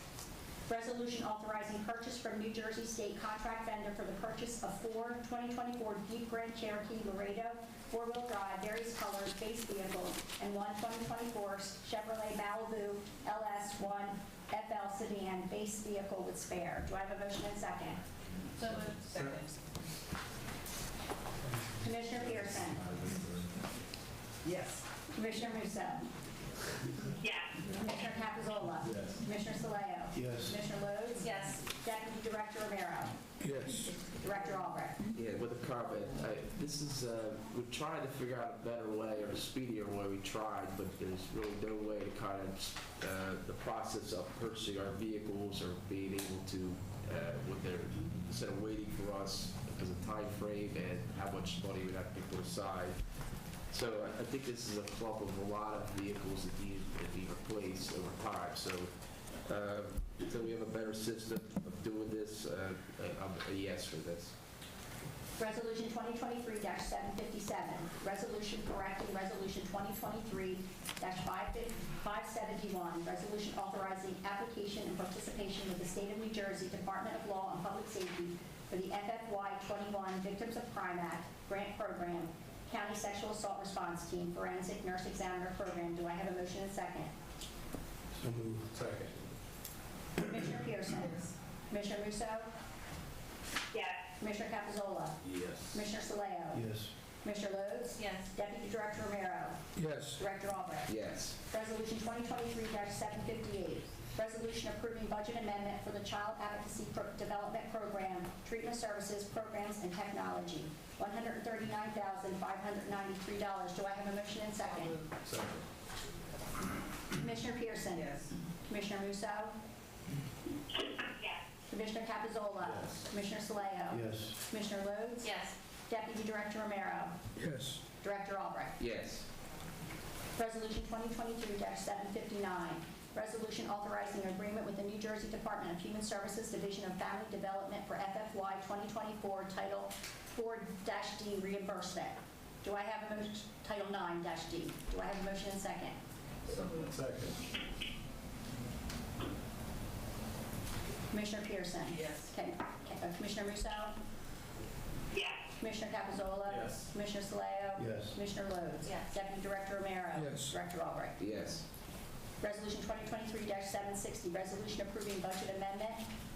resolution authorizing purchase from New Jersey State contract vendor for the purchase of 4 2024 Jeep Grand Cherokee Laredo four-wheel drive, various colors, base vehicles, and 1 2024 Chevrolet Malibu LS1 FL sedan, base vehicle with spare. Do I have a motion and second? So moved. Second. Commissioner Pearson? Yes. Commissioner Musso? yes, Commissioner Capizola? Yes. Commissioner Saleo? Yes. Commissioner Lodes? Yes. Deputy Director Romero? Yes. Director Albrecht? Yeah, with a comment, this is, we're trying to figure out a better way or a speedier way. We tried, but there's really no way to kind of, the process of purchasing our vehicles or being able to, with their, instead of waiting for us because of time frame and how much money we'd have to put aside. So I think this is a clump of a lot of vehicles that need replaced over time. So we have a better system of doing this. I'm a yes for this. Resolution 2023-757, resolution correcting Resolution 2023-571, resolution authorizing application and participation with the State of New Jersey Department of Law and Public Safety for the FFY21 Victims of Crime Act Grant Program, County Sexual Assault Response Team, Forensic Nurse Examiner Program. Do I have a motion and second? So moved. Second. Commissioner Pearson? Commissioner Musso? Yes. Commissioner Capizola? Yes. Commissioner Saleo? Yes. Commissioner Lodes? Yes. Deputy Director Romero? Yes. Director Albrecht? Yes. Resolution 2023-758, resolution approving budget amendment for the Child Advocacy Development Program, Treatment Services, Programs, and Technology, $139,593. Do I have a motion and second? Second. Commissioner Pearson? Yes. Commissioner Musso? Yes. Commissioner Capizola? Yes. Commissioner Saleo? Yes. Commissioner Lodes? Yes. Deputy Director Romero? Yes. Director Albrecht? Yes. Resolution 2023-759, resolution authorizing an agreement with the New Jersey Department of Human Services Division of Family Development for FFY 2024 Title 4-D reimbursement. Do I have a motion? Title 9-D. Do I have a motion and second? So moved. Second. Commissioner Pearson? Yes. Okay. Commissioner Musso? Yes. Commissioner Capizola? Yes. Commissioner Saleo? Yes. Commissioner Lodes? Yes. Deputy Director Romero? Yes. Director Albrecht? Yes. Resolution 2023-760, resolution approving budget amendment,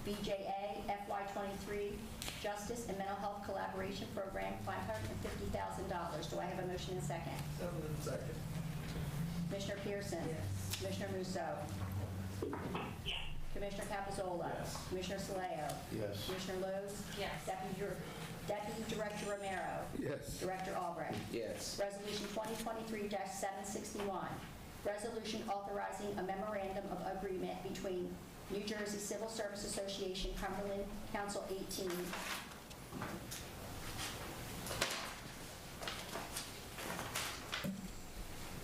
BJA FY23 Justice and Mental Health Collaboration Program, $550,000. Do I have a motion and second? So moved. Second. Commissioner Pearson? Yes. Commissioner Musso? Yes. Commissioner Capizola? Yes. Commissioner Saleo? Yes. Commissioner Lodes? Yes. Deputy Director Romero? Yes. Director Albrecht? Yes. Resolution 2023-761, resolution authorizing a memorandum of agreement between New Jersey Civil Service Association, Cumberland, Council 18,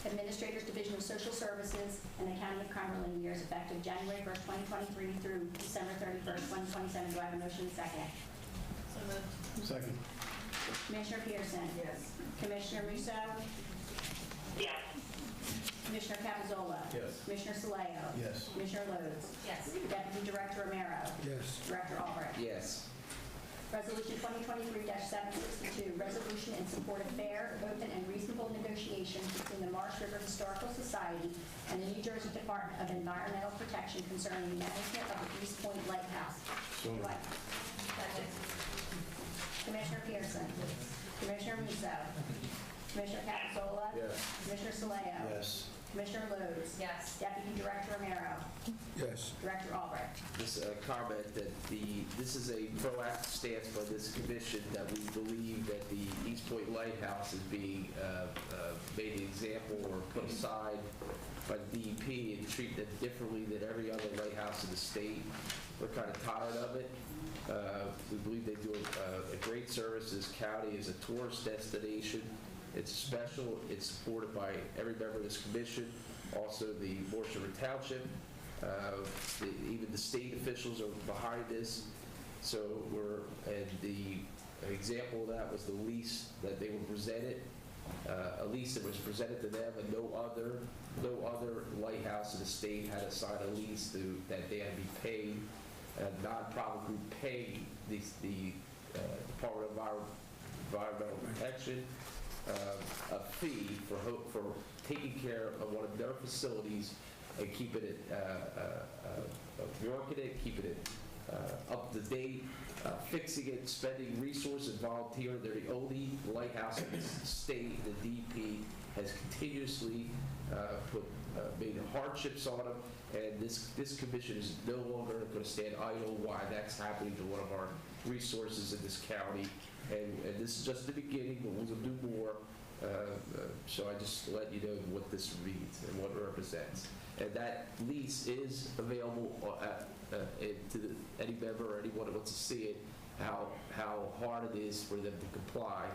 Administrators Division of Social Services, and the County of Cumberland, years effective January 1st, 2023 through December 31st, 2027. Do I have a motion and second? So moved. Second. Commissioner Pearson? Yes. Commissioner Musso? Yes. Commissioner Capizola? Yes. Commissioner Saleo? Yes. Commissioner Lodes? Yes. Deputy Director Romero? Yes. Director Albrecht? Yes. Resolution 2023-762, resolution in support of fair, open, and reasonable negotiations between the Marsh River Historical Society and the New Jersey Department of Environmental Protection concerning the management of the East Point Lighthouse. So Do I- Second. Commissioner Pearson? Commissioner Musso? Commissioner Capizola? Yes. Commissioner Saleo? Yes. Commissioner Lodes? Yes. Deputy Director Romero? Yes. Director Albrecht? Just a comment that this is a proactive stance by this commission that we believe that the East Point Lighthouse is being made an example or put aside by the DEP and treated it differently than every other lighthouse in the state. We're kind of tired of it. We believe they do a great service. This county is a tourist destination. It's special. It's supported by every member of this commission, also the Morse River Township. Even the state officials are behind this. So and the example of that was the lease that they were presented, a lease that was presented to them, and no other lighthouse in the state had to sign a lease that they had to be paid. A non-profit group paid the Department of Environmental Protection a fee for taking care of one of their facilities and keeping it, working it, keeping it up to date, fixing it, spending resources, volunteering. They're the only lighthouse in the state. The DP has continuously made hardships on them, and this commission is no longer going to stand idle while that's happening to one of our resources in this county. And this is just the beginning, but we'll do more. So I just let you know what this means and what it represents. And that lease is available to any member or anyone that wants to see it, how hard it is for them to comply.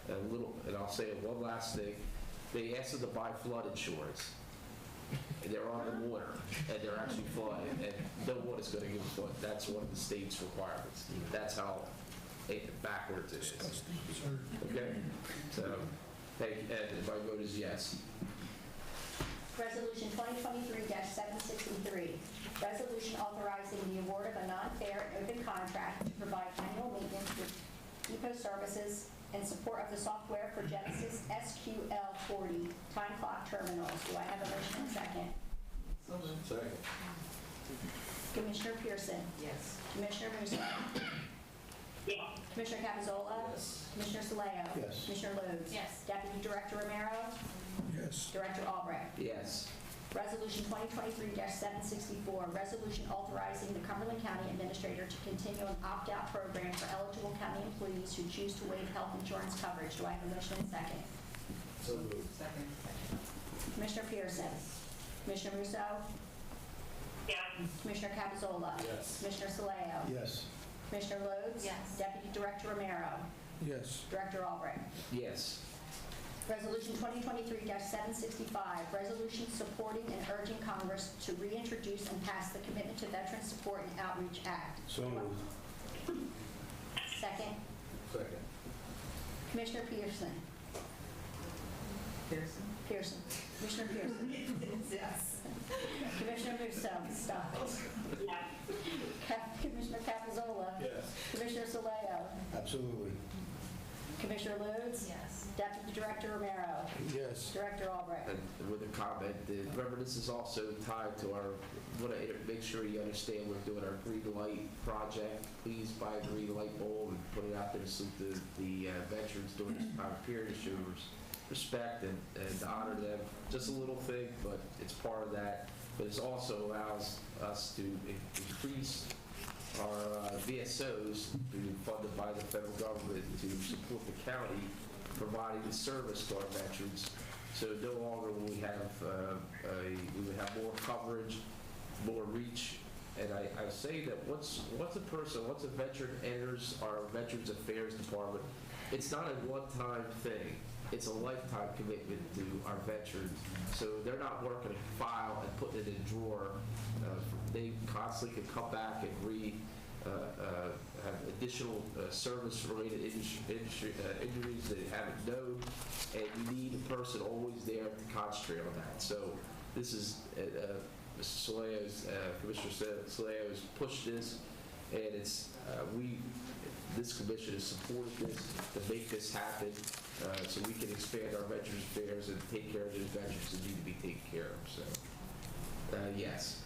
And I'll say one last thing. They asked them to buy flood insurance. And they're on the water, and they're actually flooded, and no one is going to give a flood. That's one of the state's requirements. That's how backwards it is. Okay? So, thank you, and my vote is yes. Resolution 2023-763, resolution authorizing the award of a non-fair and open contract to provide annual maintenance with depot services and support of the software for Genesis SQL40 time clock terminals. Do I have a motion and second? Second. Commissioner Pearson? Yes. Commissioner Musso? Yes. Commissioner Capizola? Yes. Commissioner Saleo? Yes. Commissioner Lodes? Yes. Deputy Director Romero? Yes. Director Albrecht? Yes. Resolution 2023-764, resolution authorizing the Cumberland County Administrator to continue an opt-out program for eligible county employees who choose to waive health insurance coverage. Do I have a motion and second? So moved. Second. Commissioner Pearson? Commissioner Musso? Yes. Commissioner Capizola? Yes. Commissioner Saleo? Yes. Commissioner Lodes? Yes. Deputy Director Romero? Yes. Director Albrecht? Yes. Resolution 2023-765, resolution supporting and urging Congress to reintroduce and pass the Commitment to Veteran Support and Outreach Act. So moved. Second. Second. Commissioner Pearson? Pearson? Pearson. Commissioner Pearson? Yes. Commissioner Musso? Stop it. Yes. Commissioner Capizola? Yes. Commissioner Saleo? Absolutely. Commissioner Lodes? Yes. Deputy Director Romero? Yes. Director Albrecht? And with a comment, remember this is also tied to our, want to make sure you understand we're doing our green light project. Please buy a green light bulb and put it out there to salute the veterans during this time period, to show respect and honor them. Just a little thing, but it's part of that. But it also allows us to increase our VSOs, funded by the federal government, to support the county providing the service to our veterans. So no longer will we have we would have more coverage, more reach. And I say that once a veteran enters our Veterans Affairs Department, it's not a one-time thing. It's a lifetime commitment to our veterans. So they're not working a file and putting it in a drawer. They constantly can come back and have additional service-related injuries they haven't known, and you need a person always there to concentrate on that. So this is Mr. Saleo's, Commissioner Saleo has pushed this, and it's this commission has supported this to make this happen, so we can expand our Veterans Affairs and take care of the veterans that need to be taken care of. So, yes.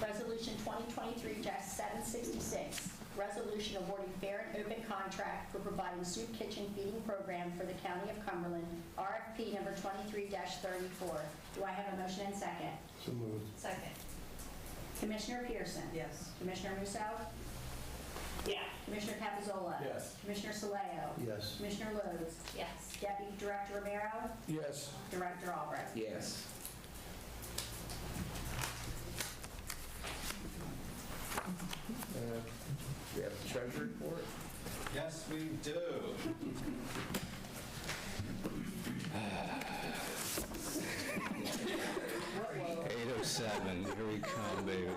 Resolution 2023-766, resolution awarding fair and open contract for providing soup kitchen feeding program for the County of Cumberland, RFP number 23-34. Do I have a motion and second? So moved. Second. Commissioner Pearson? Yes. Commissioner Musso? Yes. Commissioner Capizola? Yes. Commissioner Saleo? Yes. Commissioner Lodes? Yes. Deputy Director Romero? Yes. Director Albrecht? Yes. We have a treasury report. Yes, we do. 8:07, here we come, baby.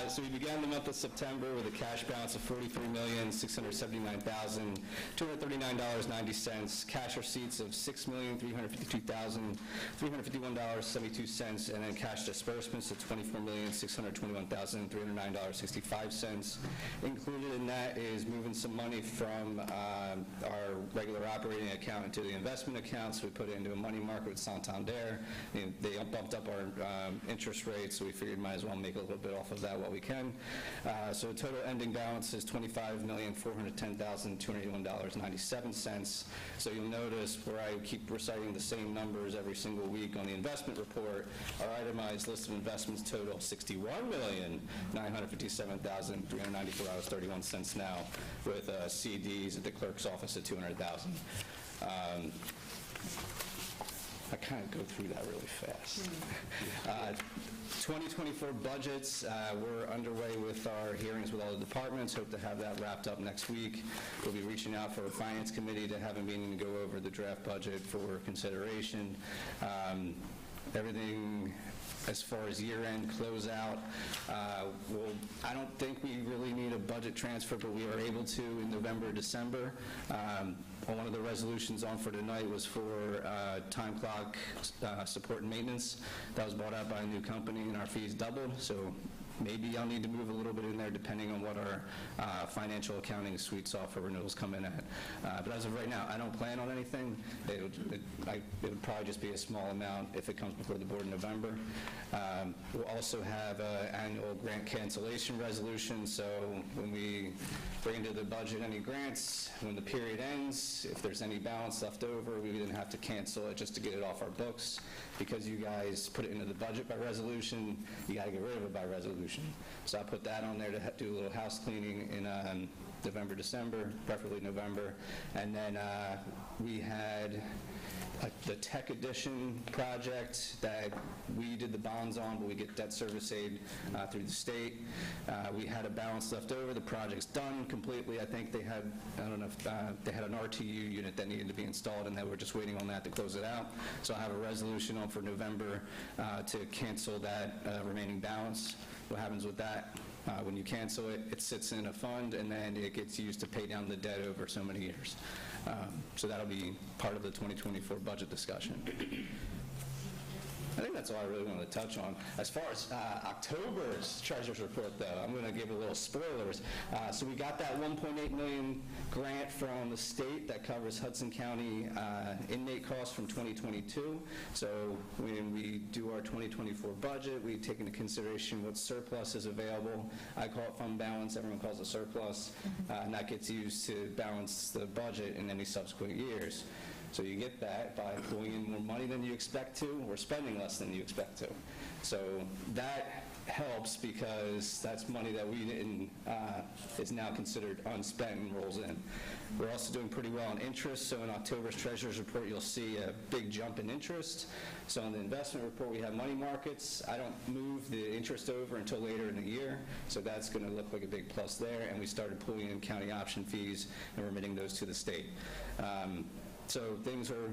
So we began the month of September with a cash balance of $43,679,239.90, cash receipts of $6,352,351.72, and then cash disbursements of $24,621,309.65. Included in that is moving some money from our regular operating account into the investment account, so we put it into a money market with Santander. They bumped up our interest rates, so we figured might as well make a little bit off of that while we can. So the total ending balance is $25,410,281.97. So you'll notice where I keep reciting the same numbers every single week on the investment report, our itemized list of investments total $61,957,394.31 now, with CDs at the clerk's office at $200,000. I kind of go through that really fast. 2024 budgets, we're underway with our hearings with all the departments. Hope to have that wrapped up next week. We'll be reaching out for a finance committee to have a meeting to go over the draft budget for consideration. everything as far as year-end closeout. Well, I don't think we really need a budget transfer, but we are able to in November, December. One of the resolutions on for tonight was for time clock support and maintenance. That was bought out by a new company, and our fees doubled, so maybe I'll need to move a little bit in there depending on what our financial accounting suite software renewals come in at. But as of right now, I don't plan on anything. It would probably just be a small amount if it comes before the board in November. We'll also have an annual grant cancellation resolution, so when we bring into the budget any grants, when the period ends, if there's any balance left over, we didn't have to cancel it just to get it off our books. Because you guys put it into the budget by resolution, you got to get rid of it by resolution. So I put that on there to do a little house cleaning in November, December, preferably November. And then we had the Tech Edition project that we did the bonds on, but we get debt service aid through the state. We had a balance left over. The project's done completely. I think they had, I don't know if they had an RTU unit that needed to be installed, and they were just waiting on that to close it out. So I have a resolution on for November to cancel that remaining balance. What happens with that? When you cancel it, it sits in a fund, and then it gets used to pay down the debt over so many years. So that'll be part of the 2024 budget discussion. I think that's all I really wanted to touch on. As far as October's treasurer's report, though, I'm going to give a little spoilers. So we got that $1.8 million grant from the state that covers Hudson County inmate costs from 2022. So when we do our 2024 budget, we take into consideration what surplus is available. I call it fund balance. Everyone calls it surplus. And that gets used to balance the budget in any subsequent years. So you get that by pulling in more money than you expect to or spending less than you expect to. So that helps because that's money that we didn't, is now considered unspent and rolls in. We're also doing pretty well on interest. So in October's treasurer's report, you'll see a big jump in interest. So in the investment report, we have money markets. I don't move the interest over until later in the year. So that's going to look like a big plus there. And we started pulling in county option fees and remitting those to the state. So things are,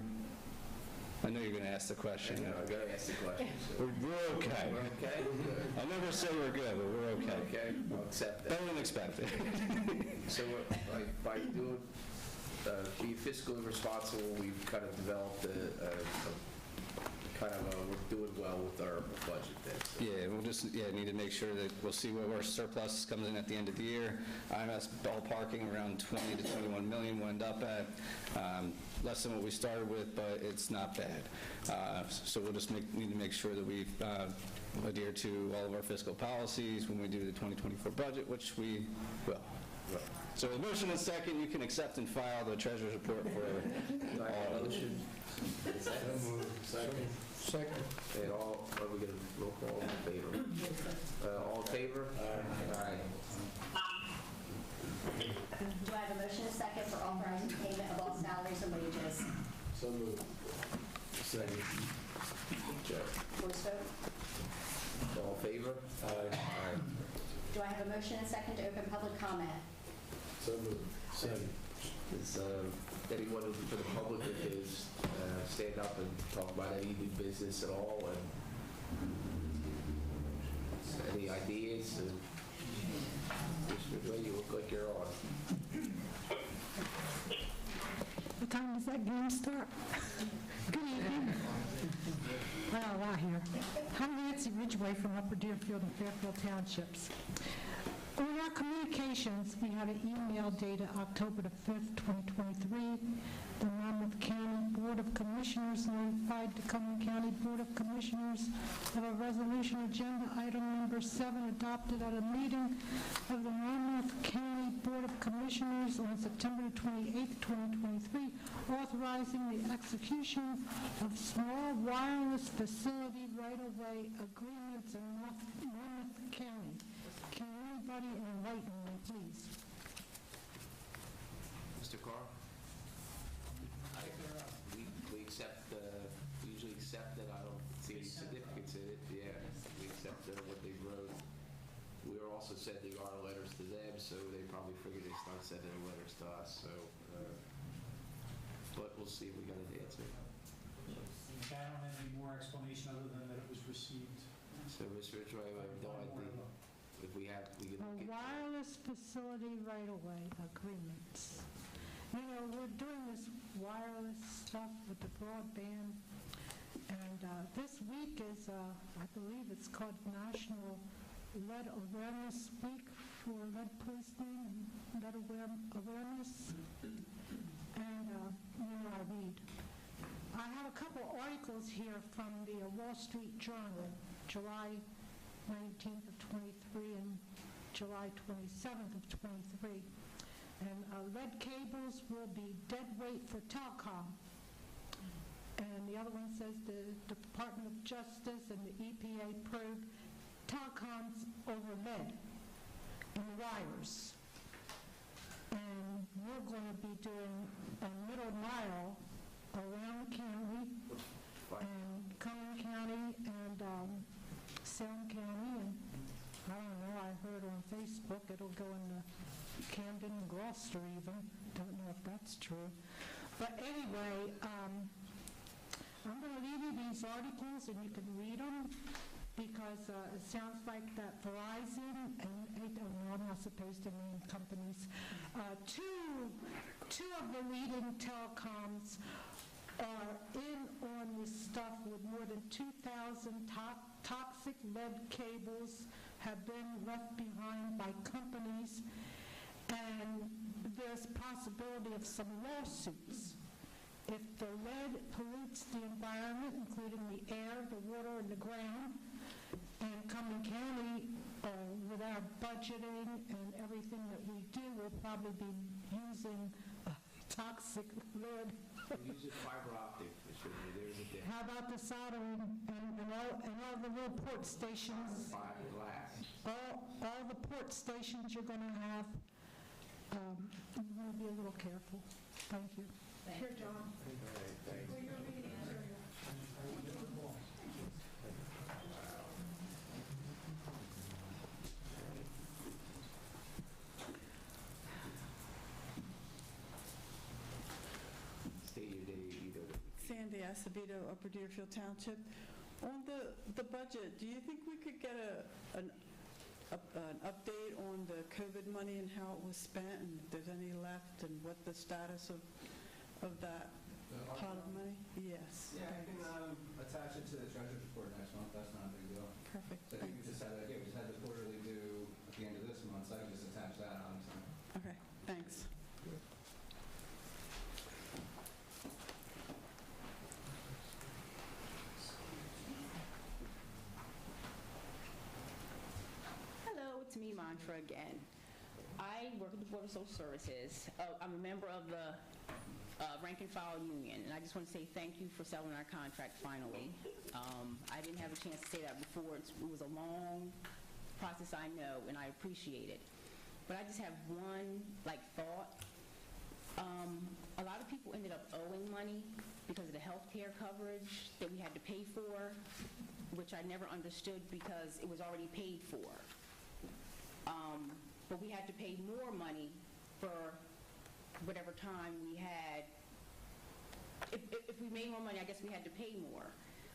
I know you're going to ask the question. I know, I'm going to ask the question. So. We're okay. We're okay? Good. I'll never say we're good, but we're okay. Okay, I'll accept that. Better than expected. So by doing, being fiscally responsible, we've kind of developed we're doing well with our budget then. So. Yeah, we'll just need to make sure that we'll see where our surplus comes in at the end of the year. IMS ballparking around 20 to 21 million we'll end up at. Less than what we started with, but it's not bad. So we'll just need to make sure that we adhere to all of our fiscal policies when we do the 2024 budget, which we will. Right. So the motion is second. You can accept and file the treasurer's report for all. Motion. Second. Second. And all, are we going to roll call in favor? All in favor? Aye. Do I have a motion and a second for authorizing payment of all salaries and wages? So moved. Second. Voice vote? All in favor? Aye. Do I have a motion and a second to open public comment? So moved. Second. Is anyone for the public that is stand up and talk about any new business at all, and any ideas? Mr. Ray, you look like you're on. What time does that game start? Good evening. Well, a lot here. I'm Nancy Ridgway from Upper Deerfield and Fairfield Townships. On our communications, we had an email dated October the 5th, 2023. The Monmouth County Board of Commissioners notified the Cumberland County Board of Commissioners of a resolution agenda item number 7 adopted at a meeting of the Monmouth County Board of Commissioners on September 28th, 2023, authorizing the execution of small wireless facility right-of-way agreements in Monmouth County. Can anybody enlighten me, please? Mr. Carr? We accept, we usually accept that. I don't see any significance in it. Yeah, we accept what they wrote. We are also sending our letters to them, so they probably figured they start sending letters to us. So, but we'll see if we got an answer. I don't have any more explanation other received. So, Mr. Ridgway, if we have, we can A get. wireless facility right-of-way agreements. You know, we're doing this wireless stuff with the broadband, and this week is, I believe it's called National Lead Awareness Week for lead poisoning and lead awareness. And, you know, I have a couple articles here from the Wall Street Journal, July 19th of 23 and July 27th of 23. And lead cables will be dead weight for telecom. And the other one says the Department of Justice and the EPA probed telecoms over lead in wires. And we're going to be doing a middle mile around the county, and Cumberland County, and Salem County, and I don't know, I heard on Facebook it'll go into Camden and Gloucester even. Don't know if that's true. But anyway, I'm going to leave you these articles and you can read them, because it sounds like that Verizon, and I don't know, I'm not supposed to name companies, two of the leading telecoms are in on this stuff with more than 2,000 toxic lead cables have been left behind by companies, and there's possibility of some lawsuits. If the lead pollutes the environment, including the air, the water, and the ground, and Cumberland County, with our budgeting and everything that we do, will probably be using toxic lead. We use fiber optic, there's a difference. How about the soldering and all the little port stations? Glass. All the port stations you're going to have, you want to be a little careful. Thank you. Here, John. All right, thanks. State your name, either. Sandy Acevedo, Upper Deerfield Township. On the budget, do you think we could get an update on the COVID money and how it was spent, and if there's any left, and what the status of that pot of money? Yes. Yeah, I can attach it to the treasurer's report next month. That's not a big deal. Perfect. So I think we just had the quarterly due at the end of this month, so I can just attach that on. Okay, thanks. Hello, it's me, Mantra, again. I work at the Board of Social Services. I'm a member of the rank and file union, and I just want to say thank you for settling our contract finally. I didn't have a chance to say that before. It was a long process, I know, and I appreciate it. But I just have one thought. A lot of people ended up owing money because of the health care coverage that we had to pay for, which I never understood because it was already paid for. But we had to pay more money for whatever time we had. If we made more money, I guess we had to pay more.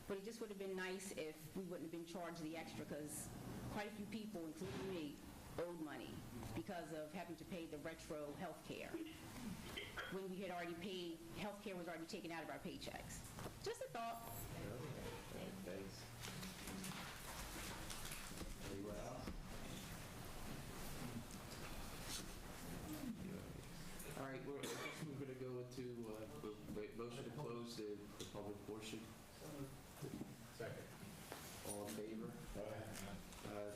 But it just would have been nice if we wouldn't have been charged the extra, because quite a few people, including me, owed money because of having to pay the retro health care when we had already paid. Health care was already taken out of our paychecks. Just a thought. Thanks. Anyone else? All right, we're going to go into motion to close the public portion. Second. All in favor?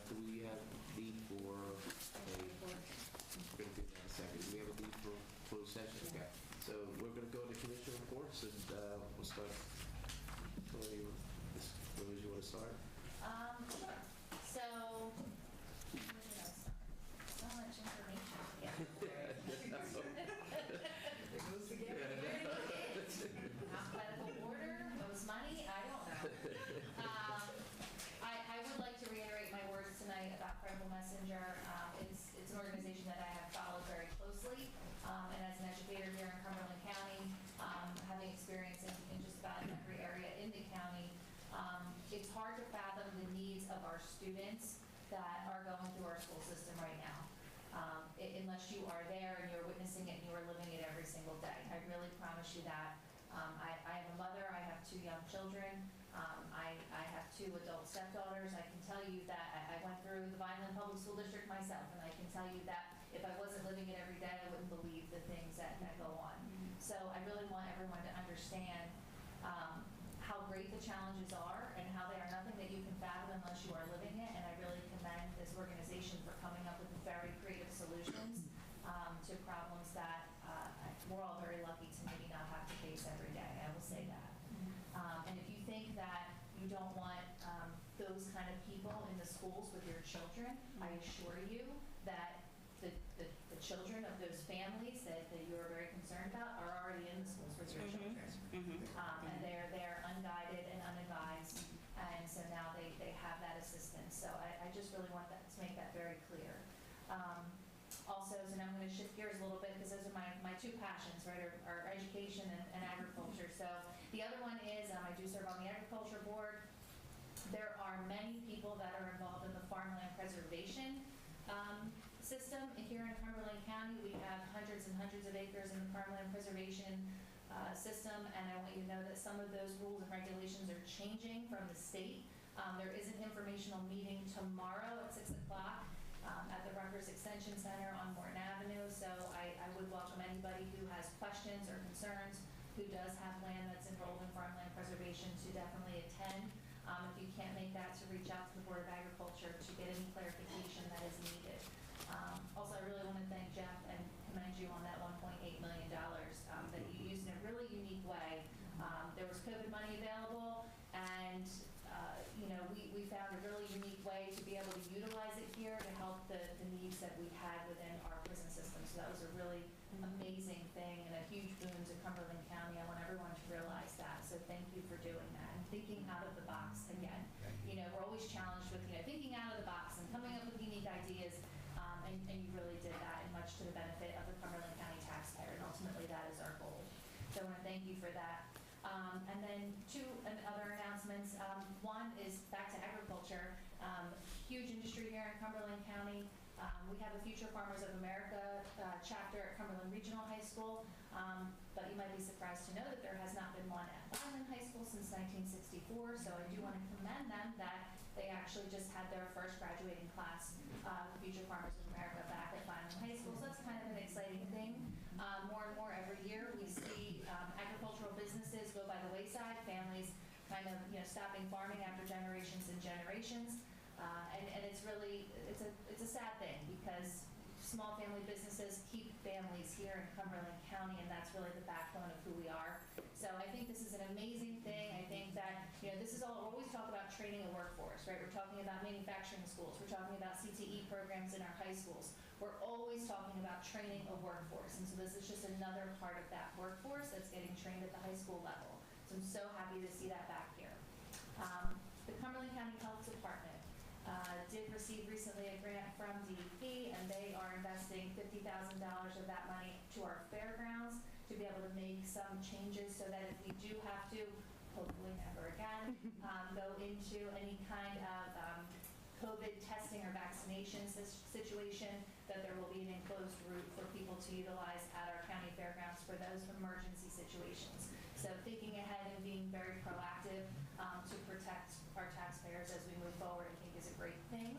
Do we have need for a, we're going to do that in a second. Do we have a need for closed session? Okay. So we're going to go to commissioner reports, and we'll start. Where you want to start? Sure. So, where did I start? So much information. Yeah. It goes together. Alphabetical order, most money, I don't know. I would like to reiterate my words tonight about Credible Messenger. It's an organization that I have followed very closely, and as an educator here in Cumberland County, having experience in just about every area in the county, it's hard to fathom of our students that are going through our school system right now. Unless you are there and you're witnessing it and you are living it every single day. I really promise you that. I am a mother, I have 2 young children, I have 2 adult stepdaughters. I can tell you that I went through the Vineland Public School District myself, and I can tell you that if I wasn't living it every day, I wouldn't believe the things that go on. So I really want everyone to understand how great the challenges are and how they are nothing that you can fathom unless you are living it, and I really commend this organization for coming up with very creative solutions to problems that we're all very lucky to maybe not have to face every day. I will say that. And if you think that you don't want those kind of people in the schools with your children, I assure you that the children of those families that you are very concerned about are already in the schools with your children. And they're unguided and unadvised, and so now they have that assistance. So I just really want that to make that very clear. Also, so now I'm going to shift gears a little bit because those are my 2 passions, right, are education and agriculture. So the other one is I do serve on the agriculture board. There are many people that are involved in the farmland preservation system here in Cumberland County. We have hundreds and hundreds of acres in the farmland preservation system, and I want you to know that some of those rules and regulations are changing from the state. There is an informational meeting tomorrow at 6 o'clock at the Rutgers Extension Center on Morton Avenue, so I would welcome anybody who has questions or concerns, who does have land that's enrolled in farmland preservation, to definitely attend. If you can't make that, to reach out to the Board of Agriculture to get any clarification that is needed. Also, I really want to thank Jeff and commend you on that $1.8 million that you used in a really unique way. There was COVID money available, and we found a really unique way to be able to utilize it here to help the needs that we had within our prison system. So that was a really amazing thing and a huge boon to Cumberland County. I want everyone to realize that. So thank you for doing that and thinking out of the box again. We're always challenged with thinking out of the box and coming up with unique ideas, and you really did that, and much to the benefit of the Cumberland County taxpayer. And ultimately, that is our goal. So I want to thank you for that. And then 2 other announcements. One is back to agriculture. Huge industry here in Cumberland County. We have a Future Farmers of America chapter at Cumberland Regional High School, but you might be surprised to know that there has not been one at Vineland High School since 1964, so I do want to commend them that they actually just had their first graduating class, Future Farmers of America, back at Vineland High School, so that's kind of an exciting thing. More and more every year we see agricultural businesses go by the wayside, families kind of stopping farming after generations and generations. And it's really, it's a sad thing because small family businesses keep families here in Cumberland County, and that's really the backbone of who we are. So I think this is an amazing thing. I think that, this is all, we always talk about training a workforce, right? We're talking about manufacturing schools. We're talking about CTE programs in our high schools. We're always talking about training a workforce. And so this is just another part of that workforce that's getting trained at the high school level. So I'm so happy to see that back here. The Cumberland County Health Department did receive recently a grant from DEP, and they are investing $50,000 of that money to our fairgrounds to be able to make some changes so that if we do have to, hopefully never again, go into any kind of COVID testing or vaccination situation, that there will be an enclosed route for people to utilize at our county fairgrounds for those emergency situations. So thinking ahead and being very proactive to protect our taxpayers as we move forward, I think is a great thing.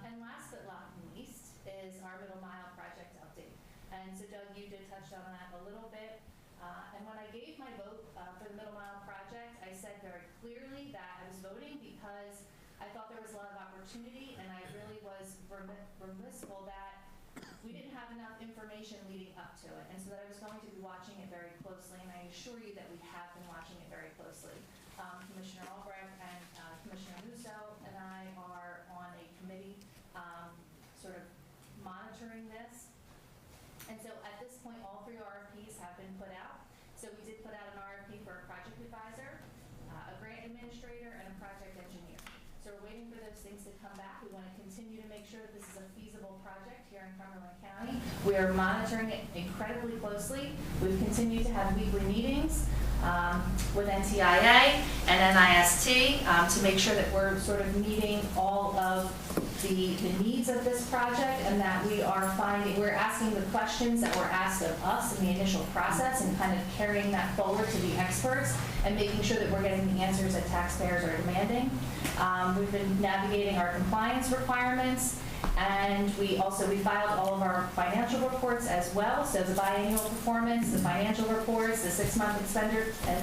And last but not least is our Middle Mile project update. And so Doug, you did touch on that a little bit. And when I gave my vote for the Middle Mile project, I said very clearly that I was voting because I thought there was a lot of opportunity, and I really was remorseful that we didn't have enough information leading up to it, and so that I was going to be watching it very closely, and I assure you that we have been watching it very closely. Commissioner Albrecht and Commissioner Musso and I are on a committee sort of monitoring this. And so at this point, all 3 RFPs have been put out. So we did put out an RFP for a project advisor, a grant administrator, and a project engineer. So we're waiting for those things to come back. We want to continue to make sure that this is a feasible project here in Cumberland County. We are monitoring it incredibly closely. We've continued to have weekly meetings. with NTIA and NIST to make sure that we're sort of meeting all of the needs of this project, and that we're asking the questions that were asked of us in the initial process and kind of carrying that forward to the experts and making sure that we're getting the answers that taxpayers are demanding. We've been navigating our compliance requirements, and we filed all of our financial reports as well. So the biannual performance, the financial reports, the 6-month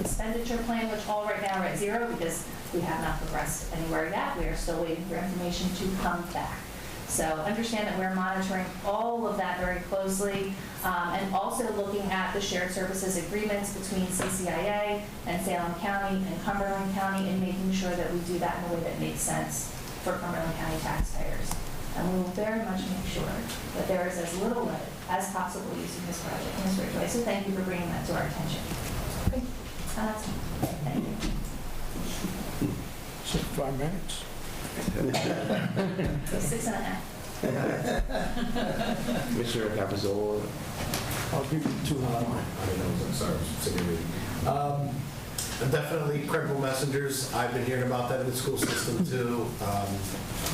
expenditure plan, which all right now are at zero because we have not progressed anywhere yet. We are still waiting for information to come back. So understand that we're monitoring all of that very closely, and also looking at the shared services agreements between CCIA and Salem County and Cumberland County, and making sure that we do that in a way that makes sense for Cumberland County taxpayers. And we will very much make sure that there is as little lead as possible using this project in this way. So thank you for bringing that to our attention. Okay. That's it. Thank you. 5 minutes. 6.5. Commissioner Capizola. I'll give you 2 hours. I'm sorry. Definitely credible messengers. I've been hearing about that in the school system too.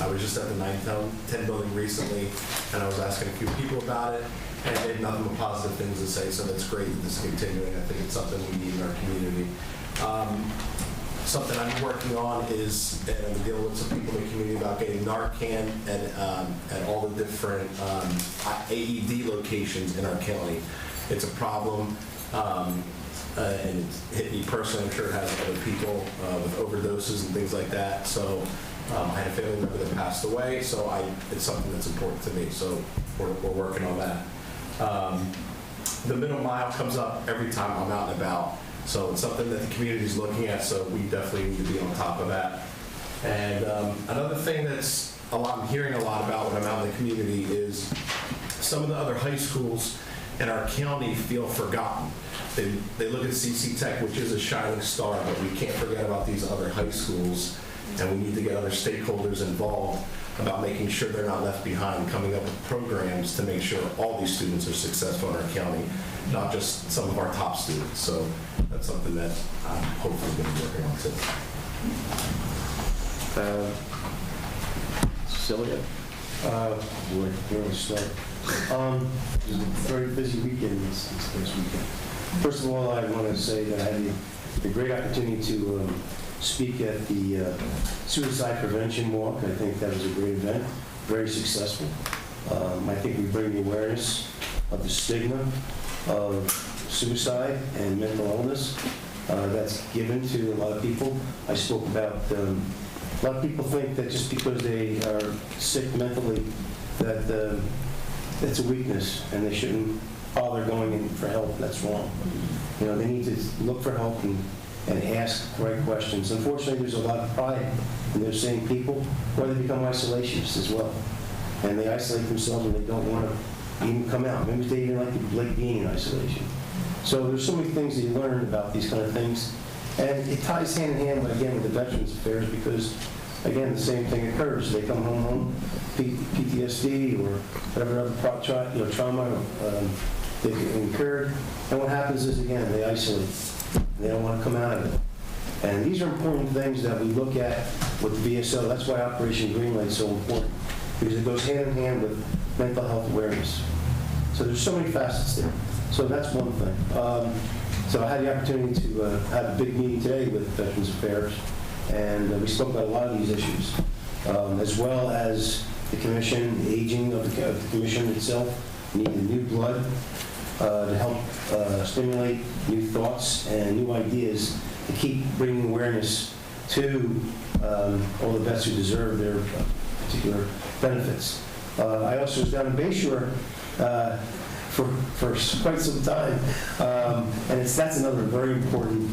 I was just at the 910 building recently, and I was asking a few people about it, and they had nothing but positive things to say, so that's great that this is continuing. I think it's something we need in our community. Something I'm working on is, and I'm dealing with some people in the community about getting Narcan at all the different AED locations in our county. It's a problem. And it hit me personally. I'm sure it has other people with overdoses and things like that. So I had a family member that passed away, so it's something that's important to me. So we're working on that. The middle mile comes up every time I'm out and about. So it's something that the community is looking at, so we definitely need to be on top of that. And another thing I'm hearing a lot about when I'm out in the community is some of the other high schools in our county feel forgotten. They look at CC Tech, which is a shining star, but we can't forget about these other high schools, and we need to get other stakeholders involved about making sure they're not left behind, coming up with programs to make sure all these students are successful in our county, not just some of our top students. So that's something that I'm hopefully going to be working on too. Celia? Where to start? It was a very busy weekend this weekend. First of all, I want to say that I had the great opportunity to speak at the Suicide Prevention Walk. I think that was a great event, very successful. I think we bring the awareness of the stigma of suicide and mental illness that's given to a lot of people. I spoke about a lot of people think that just because they are sick mentally that it's a weakness and they shouldn't bother going in for help. That's wrong. You know, they need to look for help and ask the right questions. Unfortunately, there's a lot of pride in those same people, or they become isolationists as well. And they isolate themselves and they don't want to even come out. Maybe they even like being in isolation. So there's so many things that you learn about these kind of things. And it ties hand in hand, again, with the Veterans Affairs because, again, the same thing occurs. They come home, PTSD or whatever other trauma they incurred. And what happens is, again, they isolate. They don't want to come out of it. And these are important things that we look at with the VSO. That's why Operation Greenlight is so important, because it goes hand in hand with mental health awareness. So there's so many facets there. So that's one thing. So I had the opportunity to have a big meeting today with Veterans Affairs, and we spoke about a lot of these issues, as well as the commission, the aging of the commission itself, needing new blood to help stimulate new thoughts and new ideas to keep bringing awareness to all the vets who deserve their particular benefits. I also was down in Bayshore for quite some time, and that's another very important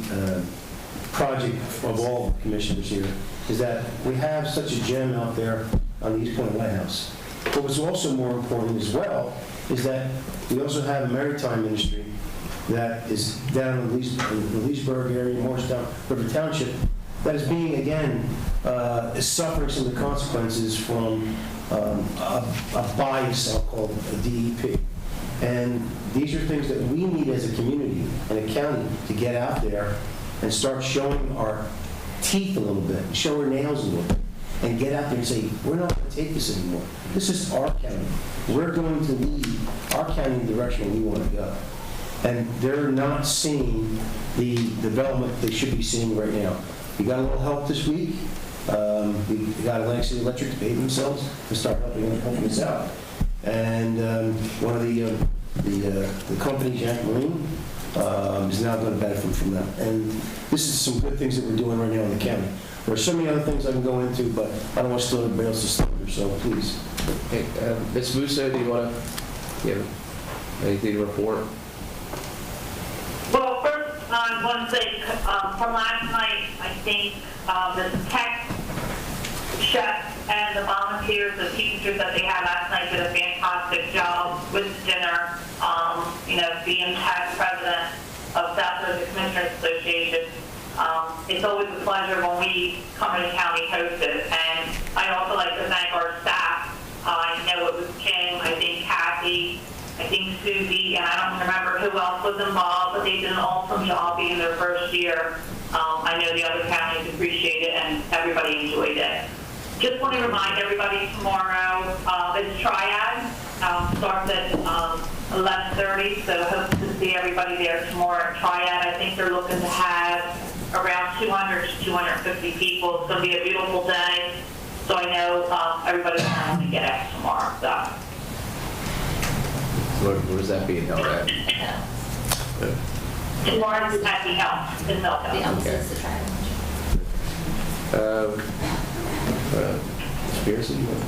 project of all commissioners here, is that we have such a gem out there on the East Point Lighthouse. But what's also more important as well is that we also have a maritime industry that is down in the Leesburg area, Morristown River Township, that is being, again, is suffering some of the consequences from a buy cell called a DEP. And these are things that we need as a community and a county to get out there and start showing our teeth a little bit, show our nails a little bit, and get out there and say, we're not going to take this anymore. This is our county. We're going to lead our county in the direction we want to go. And they're not seeing the development they should be seeing right now. We got a little help this week. We got Atlantic City Electric to pay themselves to start helping us out. And one of the company, Jack Marine, is now going to benefit from that. And this is some good things that we're doing right now in the county. There are so many other things I can go into, but I don't want to steal everybody else's thunder, so please. Okay, Ms. Musso, do you want to give anything to report? Well, first, one thing, from last night, I think the tech chef and the volunteers, the teachers that they had last night did a fantastic job with dinner. Being past president of South Jersey Commissioners Association, it's always a pleasure when we, Cumberland County, host it. And I'd also like to thank our staff. I know it was Kim, I think Kathy, I think Susie, and I don't remember who else was involved, but they did an awesome job being their first year. I know the other counties appreciate it, and everybody enjoyed it. Just want to remind everybody tomorrow, it's Triad, starts at 11:30, so hope to see everybody there tomorrow at Triad. I think they're looking to have around 200 to 250 people. It's going to be a beautiful day, so I know everybody's going to get out tomorrow. So. Where's that being held at? Tomorrow is at the Elm in Milton. The Elm is the Triad. Spears, you want?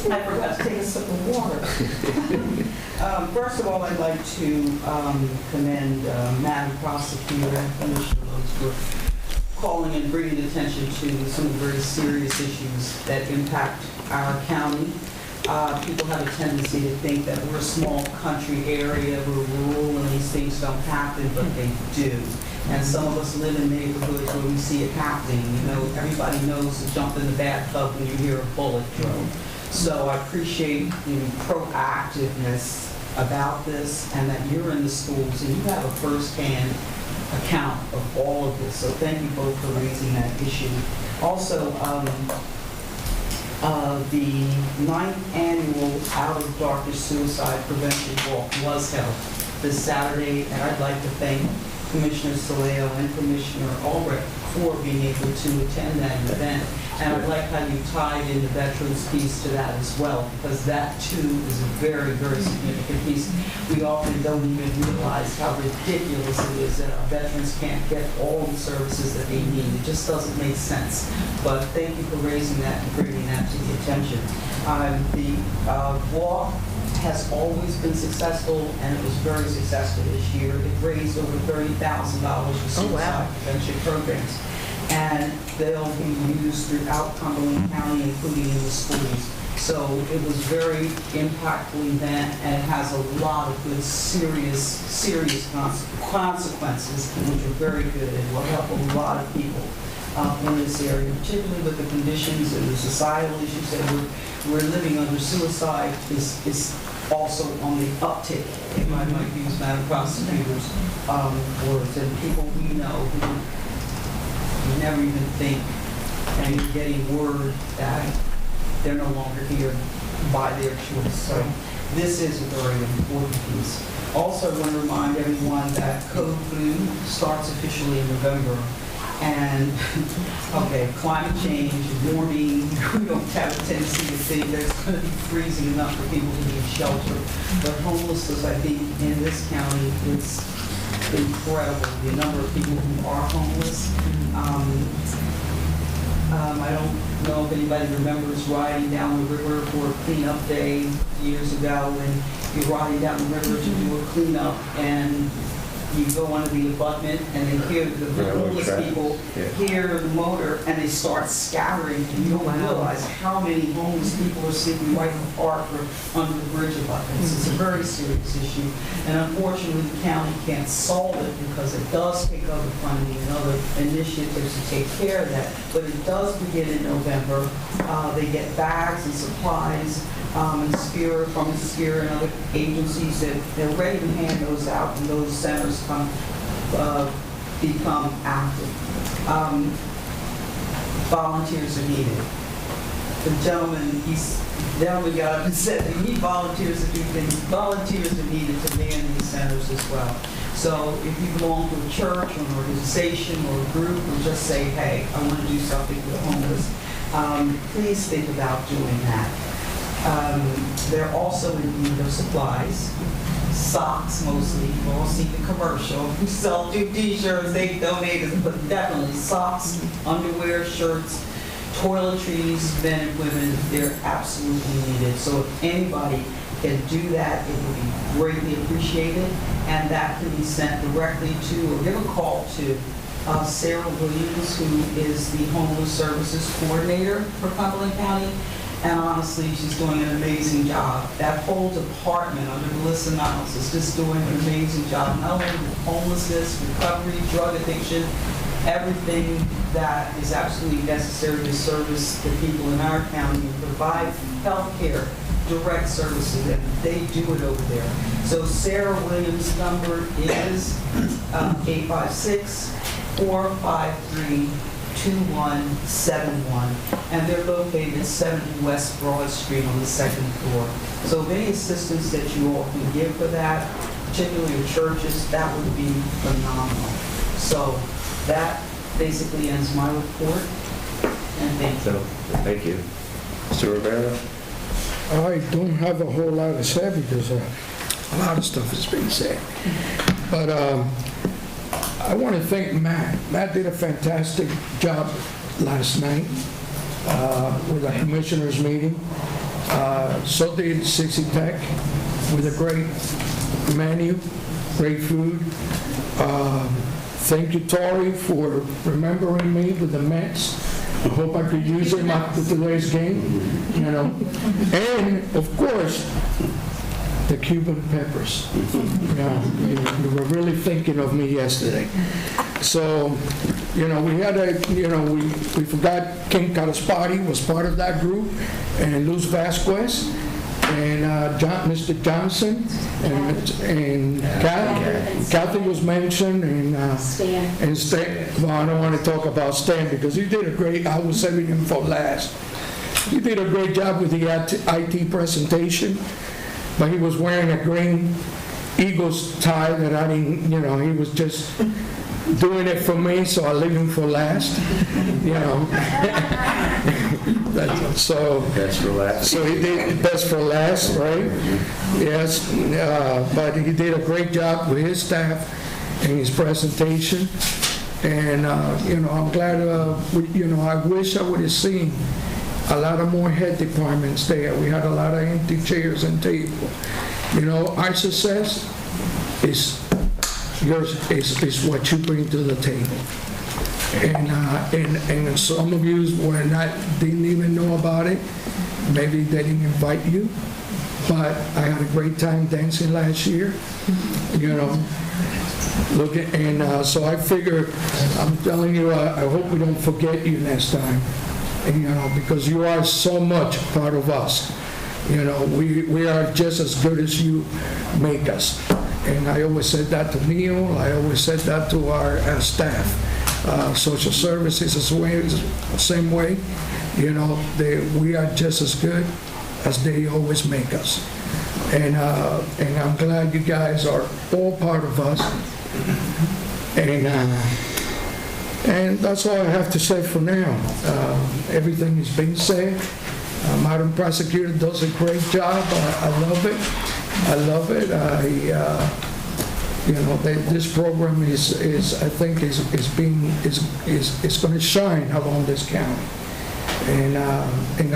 I forgot to take a sip of water. First of all, I'd like to commend Madam Prosecutor and Commissioner Rhodes for calling and bringing attention to some very serious issues that impact our county. People have a tendency to think that we're a small country area, we're rural, and these things don't happen, but they do. And some of us live in neighborhoods where we see it happening. Everybody knows to jump in the bathtub when you hear a bullet drone. So I appreciate the proactiveness about this, and that you're in the schools and you have a firsthand account of all of this. So thank you both for raising that issue. Also, the 9th annual Out of Darkness Suicide Prevention Walk was held this Saturday, and I'd like to thank Commissioner Soleo and Commissioner Albrecht for being able to attend that event. And I like how you tied in the veterans piece to that as well, because that too is a very, very significant piece. We often don't even realize how ridiculous it is that our veterans can't get all the services that they need. It just doesn't make sense. But thank you for raising that and bringing that to the attention. The walk has always been successful, and it was very successful this year. It raised over $30,000 for suicide prevention programs. And they'll be used throughout Cumberland County, including in the schools. So it was very impactful event, and it has a lot of good, serious consequences, which are very good and will help a lot of people in this area, particularly with the conditions and the societal issues that we're living under. Suicide is also on the uptick, if I might use Madam Prosecutor's words, and people we know who you never even think, and you're getting word that they're no longer here by their choice. So this is a very important piece. Also, I want to remind everyone that Code Blue starts officially in November. And, okay, climate change, warming, we don't have a tendency to think there's going to be freezing enough for people to need shelter. But homelessness, I think, in this county is incredible. The number of people who are homeless. I don't know if anybody remembers riding down the river for a cleanup day years ago, when you're riding down the river to do a cleanup, and you go under the abutment, and they hear the homeless people hear the motor, and they start scattering, and you don't realize how many homeless people are sleeping right in the park or under the bridge abutments. It's a very serious issue, and unfortunately the county can't solve it because it does take other funding and other initiatives to take care of that, but it does begin in November. They get bags and supplies and Spear, from Spear and other agencies, that they're ready to hand those out when those centers become active. Volunteers are needed. The gentleman got up and said they need volunteers to do things. Volunteers are needed to man these centers as well. So if you belong to a church or an organization or a group, or just say, hey, I want to do something for the homeless, please think about doing that. They're also in need of supplies, socks mostly. You've all seen the commercial. We sell 2 t-shirts, they donate, but definitely socks, underwear, shirts, toiletries, men and women, they're absolutely needed. So if anybody can do that, it would be greatly appreciated, and that can be sent directly to, or give a call to, Sarah Williams, who is the Homeless Services Coordinator for Cumberland County, and honestly, she's doing an amazing job. That whole department under Melissa Niles is just doing an amazing job, not only with homelessness, recovery, drug addiction, everything that is absolutely necessary to service the people in our county and provide health care, direct services, and they do it over there. So Sarah Williams' number is 856-453-2171, and they're located at 70 West Broad Street on the 2nd floor. So if any assistance that you all can give for that, particularly your churches, that would be phenomenal. So that basically ends my report, and thank you. Thank you. Mr. Rivera? I don't have a whole lot to say because a lot of stuff has been said. But I want to thank Matt. Matt did a fantastic job last night with the commissioners meeting. So did Sixty Tech with a great menu, great food. Thank you, Tori, for remembering me with the Mets. I hope I could use him after today's game, you know. And, of course, the Cuban peppers. You were really thinking of me yesterday. So, you know, we had we forgot King Caraspati was part of that group, and Luz Vasquez, and Mr. Johnson, and Kathy was mentioned, and Stan. Well, I don't want to talk about Stan because he did a great, I was saving him for last. He did a great job with the IT presentation, but he was wearing a green Eagles tie that I didn't, he was just doing it for me, so I leave him for last, So best for last. So he did best for last, right? Yes, but he did a great job with his staff and his presentation, and I'm glad. I wish I would have seen a lot of more head departments there. We had a lot of empty chairs and tables. Our success is yours. Is what you bring to the table. And some of you didn't even know about it. Maybe they didn't invite you, but I had a great time dancing last year. So I figure, I'm telling you, I hope we don't forget you next time. And, because you are so much part of us. We are just as good as you make us. And I always said that to Neil. I always said that to our staff. Social services is the same way. We are just as good as they always make us. And I'm glad you guys are all part of us. And that's all I have to say for now. Everything has been said. Madam Prosecutor does a great job. I love it. I love it. This program is I think is going to shine along this county, and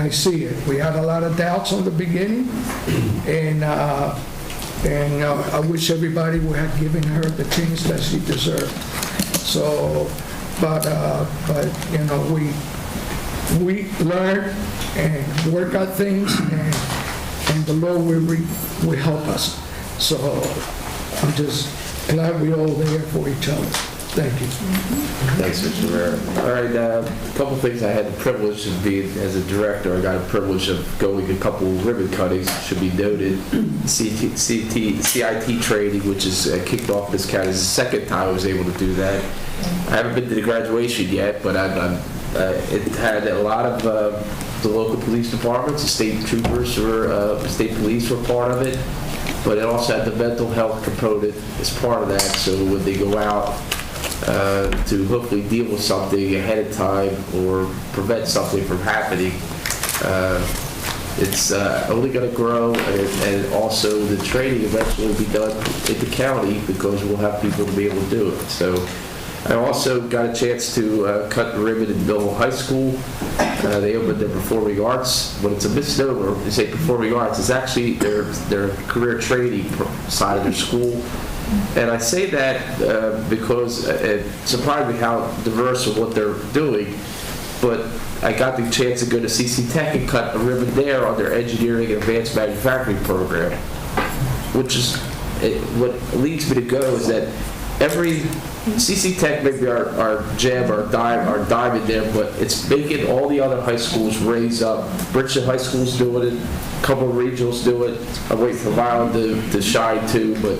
I see it. We had a lot of doubts on the beginning, and I wish everybody would have given her the chance that she deserved. So, but we learn and work out things, and the Lord will help us. So I'm just glad we're all there for each other. Thank you. Thanks, Mr. Rivera. All right, a couple things I had the privilege of being, as a director, I got a privilege of going a couple ribbon cuttings, should be noted. CIT training, which is kicked off this county, is the second time I was able to do that. I haven't been to the graduation yet, but it had a lot of the local police departments, the state troopers, or state police were part of it, but it also had the mental health component as part of that, so when they go out to hopefully deal with something ahead of time or prevent something from happening, it's only going to grow, and also the training eventually will be done in the county because we'll have people to be able to do it. So I also got a chance to cut the ribbon in Millville High School. They opened their performing arts. When it's a misnomer to say performing arts, it's actually their career training side of their school. And I say that because it surprised me how diverse of what they're doing. But I got the chance to go to CC Tech and cut a ribbon there on their engineering and advanced manufacturing program, which is what leads me to go is that every CC Tech, maybe our gem, our diamond there, but it's making all the other high schools raise up. Bridgeton High School's doing it, Cumberland Regional's doing it. I'm waiting for Violin to shine too, but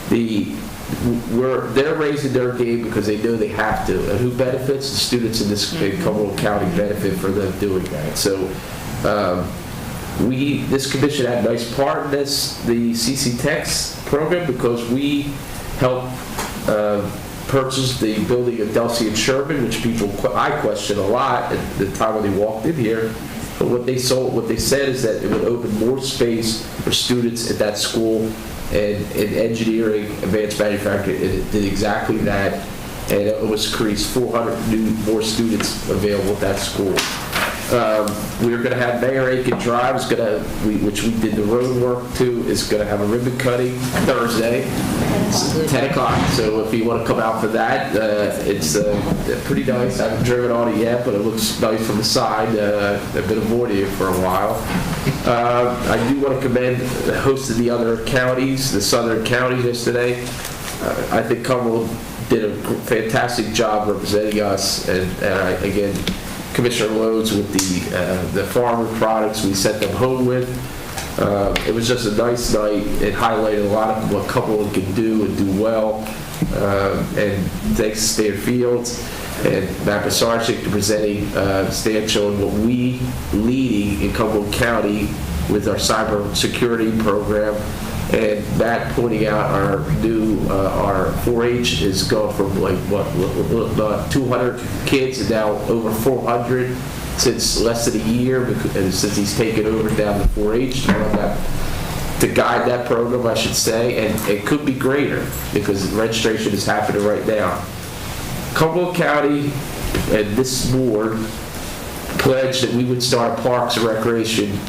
they're raising their game because they know they have to. And who benefits? The students in this in Cumberland County benefit for them doing that. So this commission had a nice part in this, the CC Tech's program, because we helped purchase the building of Delsey and Sherman, which I question a lot at the time when they walked in here. But what they said is that it would open more space for students at that school, and in engineering, advanced manufacturing, it did exactly that, and it was increased 400 more students available at that school. We're going to have Mayor Aiken Drive, which we did the road work to, is going to have a ribbon cutting Thursday, 10 o'clock. So if you want to come out for that, it's pretty nice. I haven't driven on it yet, but it looks nice from the side. I've been avoiding it for a while. I do want to commend the host of the other counties, the southern counties yesterday. I think Cumberland did a fantastic job representing us, and again, Commissioner Lodes with the farmer products we sent them home with. It was just a nice night. It highlighted a lot of what Cumberland can do and do well. And thanks to Stan Fields and Matt Basarczyk for presenting, Stan showing what we leading in Cumberland County with our cyber security program. And Matt pointing out our new, our 4-H is going from 200 kids and now over 400 since less than a year, since he's taken over down the 4-H to guide that program, I should say, and it could be greater because registration is happening right now. Cumberland County and this board pledged that we would start Parks and Recreation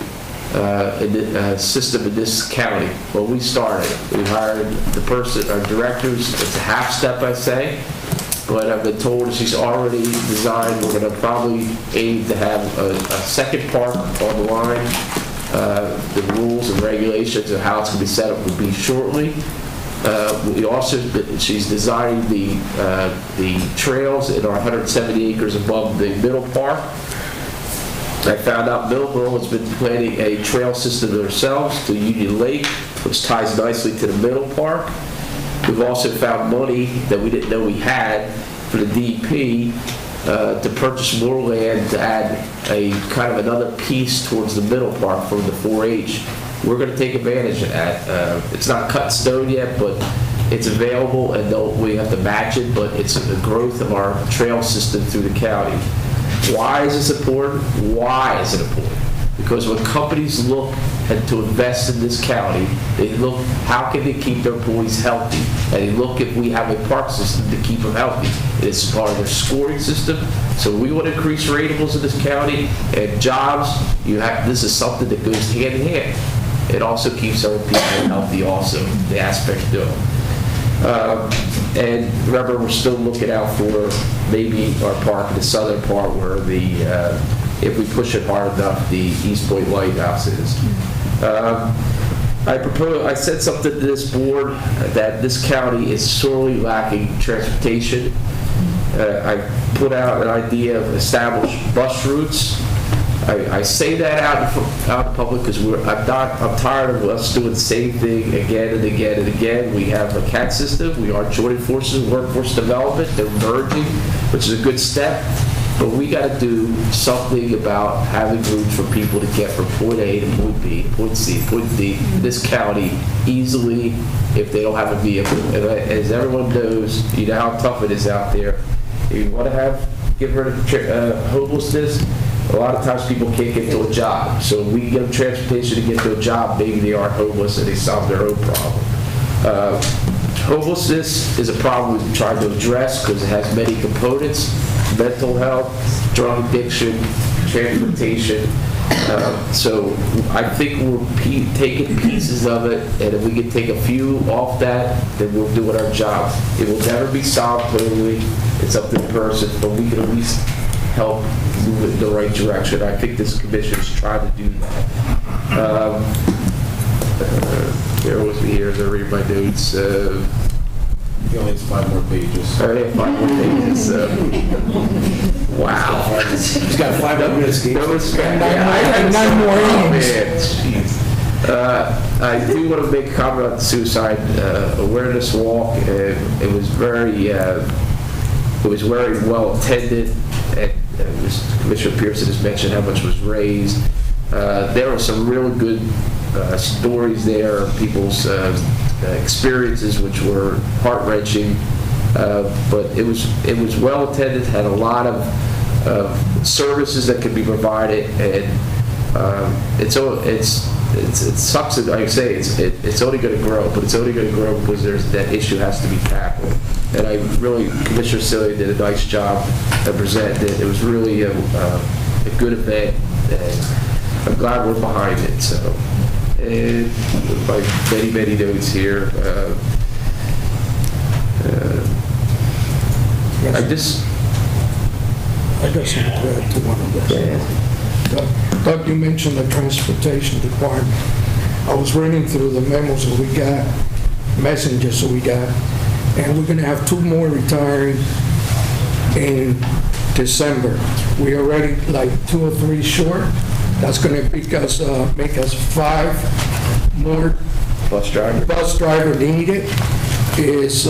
system in this county. Well, we started. We hired the person, our directors. It's a half step, I say, but I've been told she's already designed. We're going to probably aim to have a second park on the line. The rules and regulations of how it's going to be set up will be shortly. She's designing the trails in our 170 acres above the middle park. I found out Millville has been planning a trail system themselves to Union Lake, which ties nicely to the middle park. We've also found money that we didn't know we had for the DEP to purchase more land to add a kind of another piece towards the middle park from the 4-H. We're going to take advantage of that. It's not cut in stone yet, but it's available, and we have to match it, but it's a growth of our trail system through the county. Why is this important? Why is it important? Because when companies look to invest in this county, they look how can they keep their employees healthy, and they look if we have a park system to keep them healthy. It's part of their scoring system. So we want to increase ratables in this county and jobs. This is something that goes hand in hand. It also keeps our people healthy. Also, the aspect of it. And remember, we're still looking out for maybe our park in the southern part where if we push it hard enough, the East Point Lighthouse is. I said something to this board that this county is sorely lacking transportation. I put out an idea of established bus routes. I say that out in public because I'm tired of us doing the same thing again and again and again. We have a CAT system. We are joining forces in workforce development. They're merging, which is a good step. But we got to do something about having routes for people to get from point A to point B, point C, point D, in this county easily if they don't have a vehicle. And as everyone knows, you know how tough it is out there. If you want to get rid of homelessness, a lot of times people can't get to a job. So if we give them transportation to get to a job, maybe they aren't homeless and they solve their own problem. Homelessness is a problem we've tried to address because it has many components: mental health, drug addiction, transportation. So I think we're taking pieces of it, and if we can take a few off that, then we're doing our job. It will never be solved totally. It's up to the person, but we can at least help move it in the right direction. I think this commission is trying to do that. Bear with me here as I read my notes. He only has 5 more pages. I have 5 more pages. Wow. He's got 5 more minutes. I had 9 more innings. I do want to make a comment on the suicide awareness walk. It was very well attended. Commissioner Pearson has mentioned how much was raised. There were some really good stories there, people's experiences, which were heart-wrenching. But it was well attended, had a lot of services that could be provided, and it sucks. Like I say, it's only going to grow, but it's only going to grow because that issue has to be tackled. And I really, Commissioner Cillian did a nice job of presenting it. It was really a good event, and I'm glad we're behind it. So, and my many notes here. I got some to add to one of those. Doug, you mentioned the transportation department. I was reading through the memos that we got, messengers that we got, and we're going to have 2 more retiring in December. We already like 2 or 3 short. That's going to make us 5 more bus driver needed. Is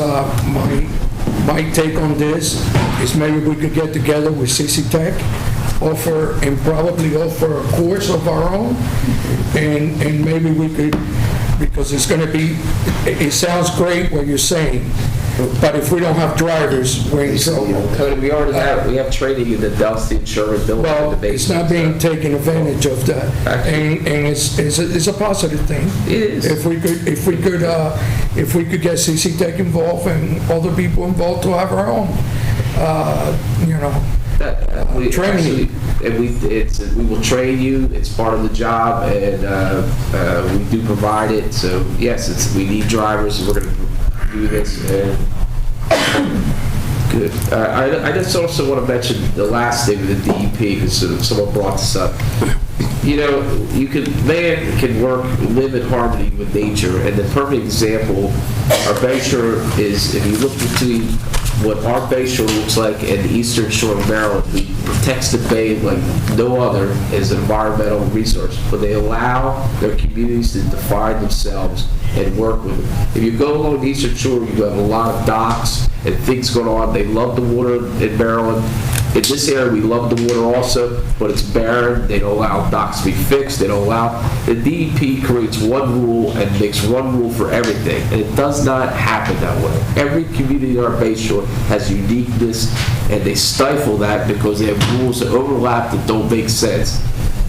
my take on this is maybe we could get together with CC Tech, probably offer a course of our own, and maybe we could, because it's going to be, it sounds great what you're saying, but if we don't have drivers, we're in trouble. Cody, we have training in the Delsey insurability. Well, it's not being taken advantage of that, and it's a positive thing. It is. If we could get CC Tech involved and other people involved to have our own, training. We will train you. It's part of the job, and we do provide it. So yes, we need drivers. We're going to do this. And good. I just also want to mention the last thing with the DEP, because someone brought this up. You know, man can live in harmony with nature, and the perfect example, our bayshore is, if you look between what our bayshore looks like and the eastern shore of Maryland, who protects the bay like no other as an environmental resource, but they allow their communities to define themselves and work with them. If you go along the eastern shore, you have a lot of docks and things going on. They love the water in Maryland. In this area, we love the water also, but it's barren. They don't allow docks to be fixed. They don't allow. The DEP creates one rule and makes one rule for everything, and it does not happen that way. Every community in our bayshore has uniqueness, and they stifle that because they have rules that overlap that don't make sense.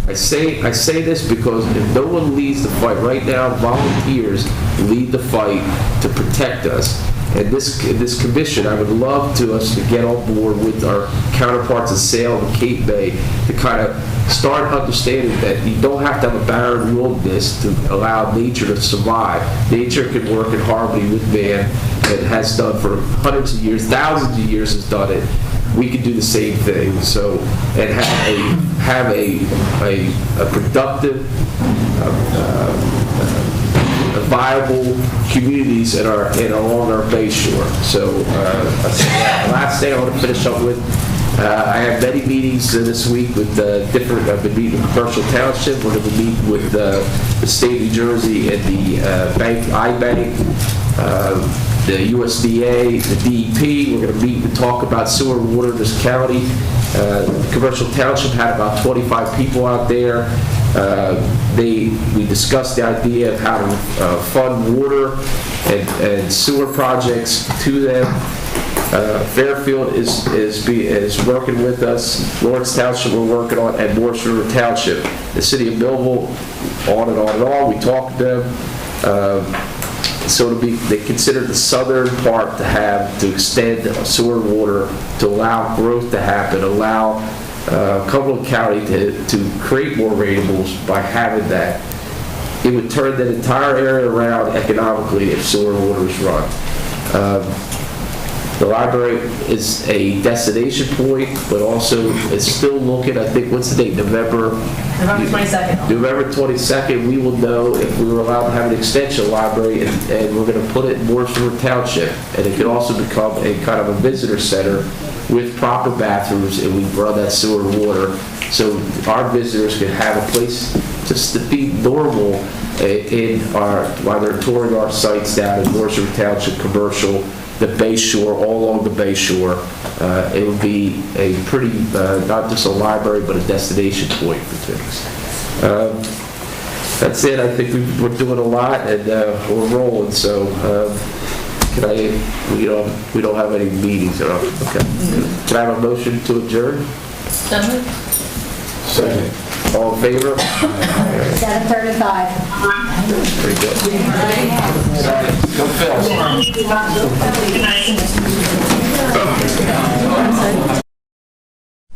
I say this because if no one leads the fight right now, volunteers lead the fight to protect us. And this commission, I would love us to get on board with our counterparts in Salem and Cape May to kind of start understanding that you don't have to have a barren wilderness to allow nature to survive. Nature can work in harmony with man, and has done for hundreds of years, thousands of years has done it. We can do the same thing. So, and have a productive viable communities along our bay shore. So last thing I want to finish up with, I have many meetings this week with different, I've been meeting with Commercial Township, we're going to be meeting with the state of New Jersey and the iBank, the USDA, the DEP. We're going to meet and talk about sewer and water in this county. Commercial Township had about 25 people out there. We discussed the idea of how to fund water and sewer projects to them. Fairfield is working with us. Lawrence Township we're working on, and Morris River Township. The city of Millville, on and on and on. We talked to them. So they consider the southern part to extend sewer and water to allow growth to happen, allow Cumberland County to create more ratables by having that. It would turn that entire area around economically if sewer and water is run. The library is a destination point, but also it's still looking, I think, what's the date, November 22nd. November 22nd, we will know if we were allowed to have an extension library, and we're going to put it in Morris River Township. And it could also become a kind of a visitor center with proper bathrooms, and we run that sewer and water so our visitors can have a place just to be normal while they're touring our sites down in Morris River Township, commercial, the Bay Shore, all along the Bay Shore. It would be a pretty, not just a library, but a destination point for things. That's it. I think we're doing a lot, and we're rolling. So, we don't have any meetings at all. Okay. Can I have a motion to adjourn? Second. All in favor? 7:35. Very good. Go Phil.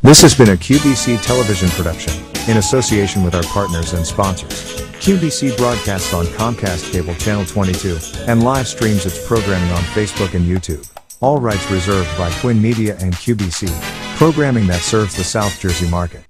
This has been a QBC television production, in association with our partners and sponsors. QBC broadcasts on Comcast Cable Channel 22, and live streams its programming on Facebook and YouTube. All rights reserved by Quinn Media and QBC, programming that serves the South Jersey market.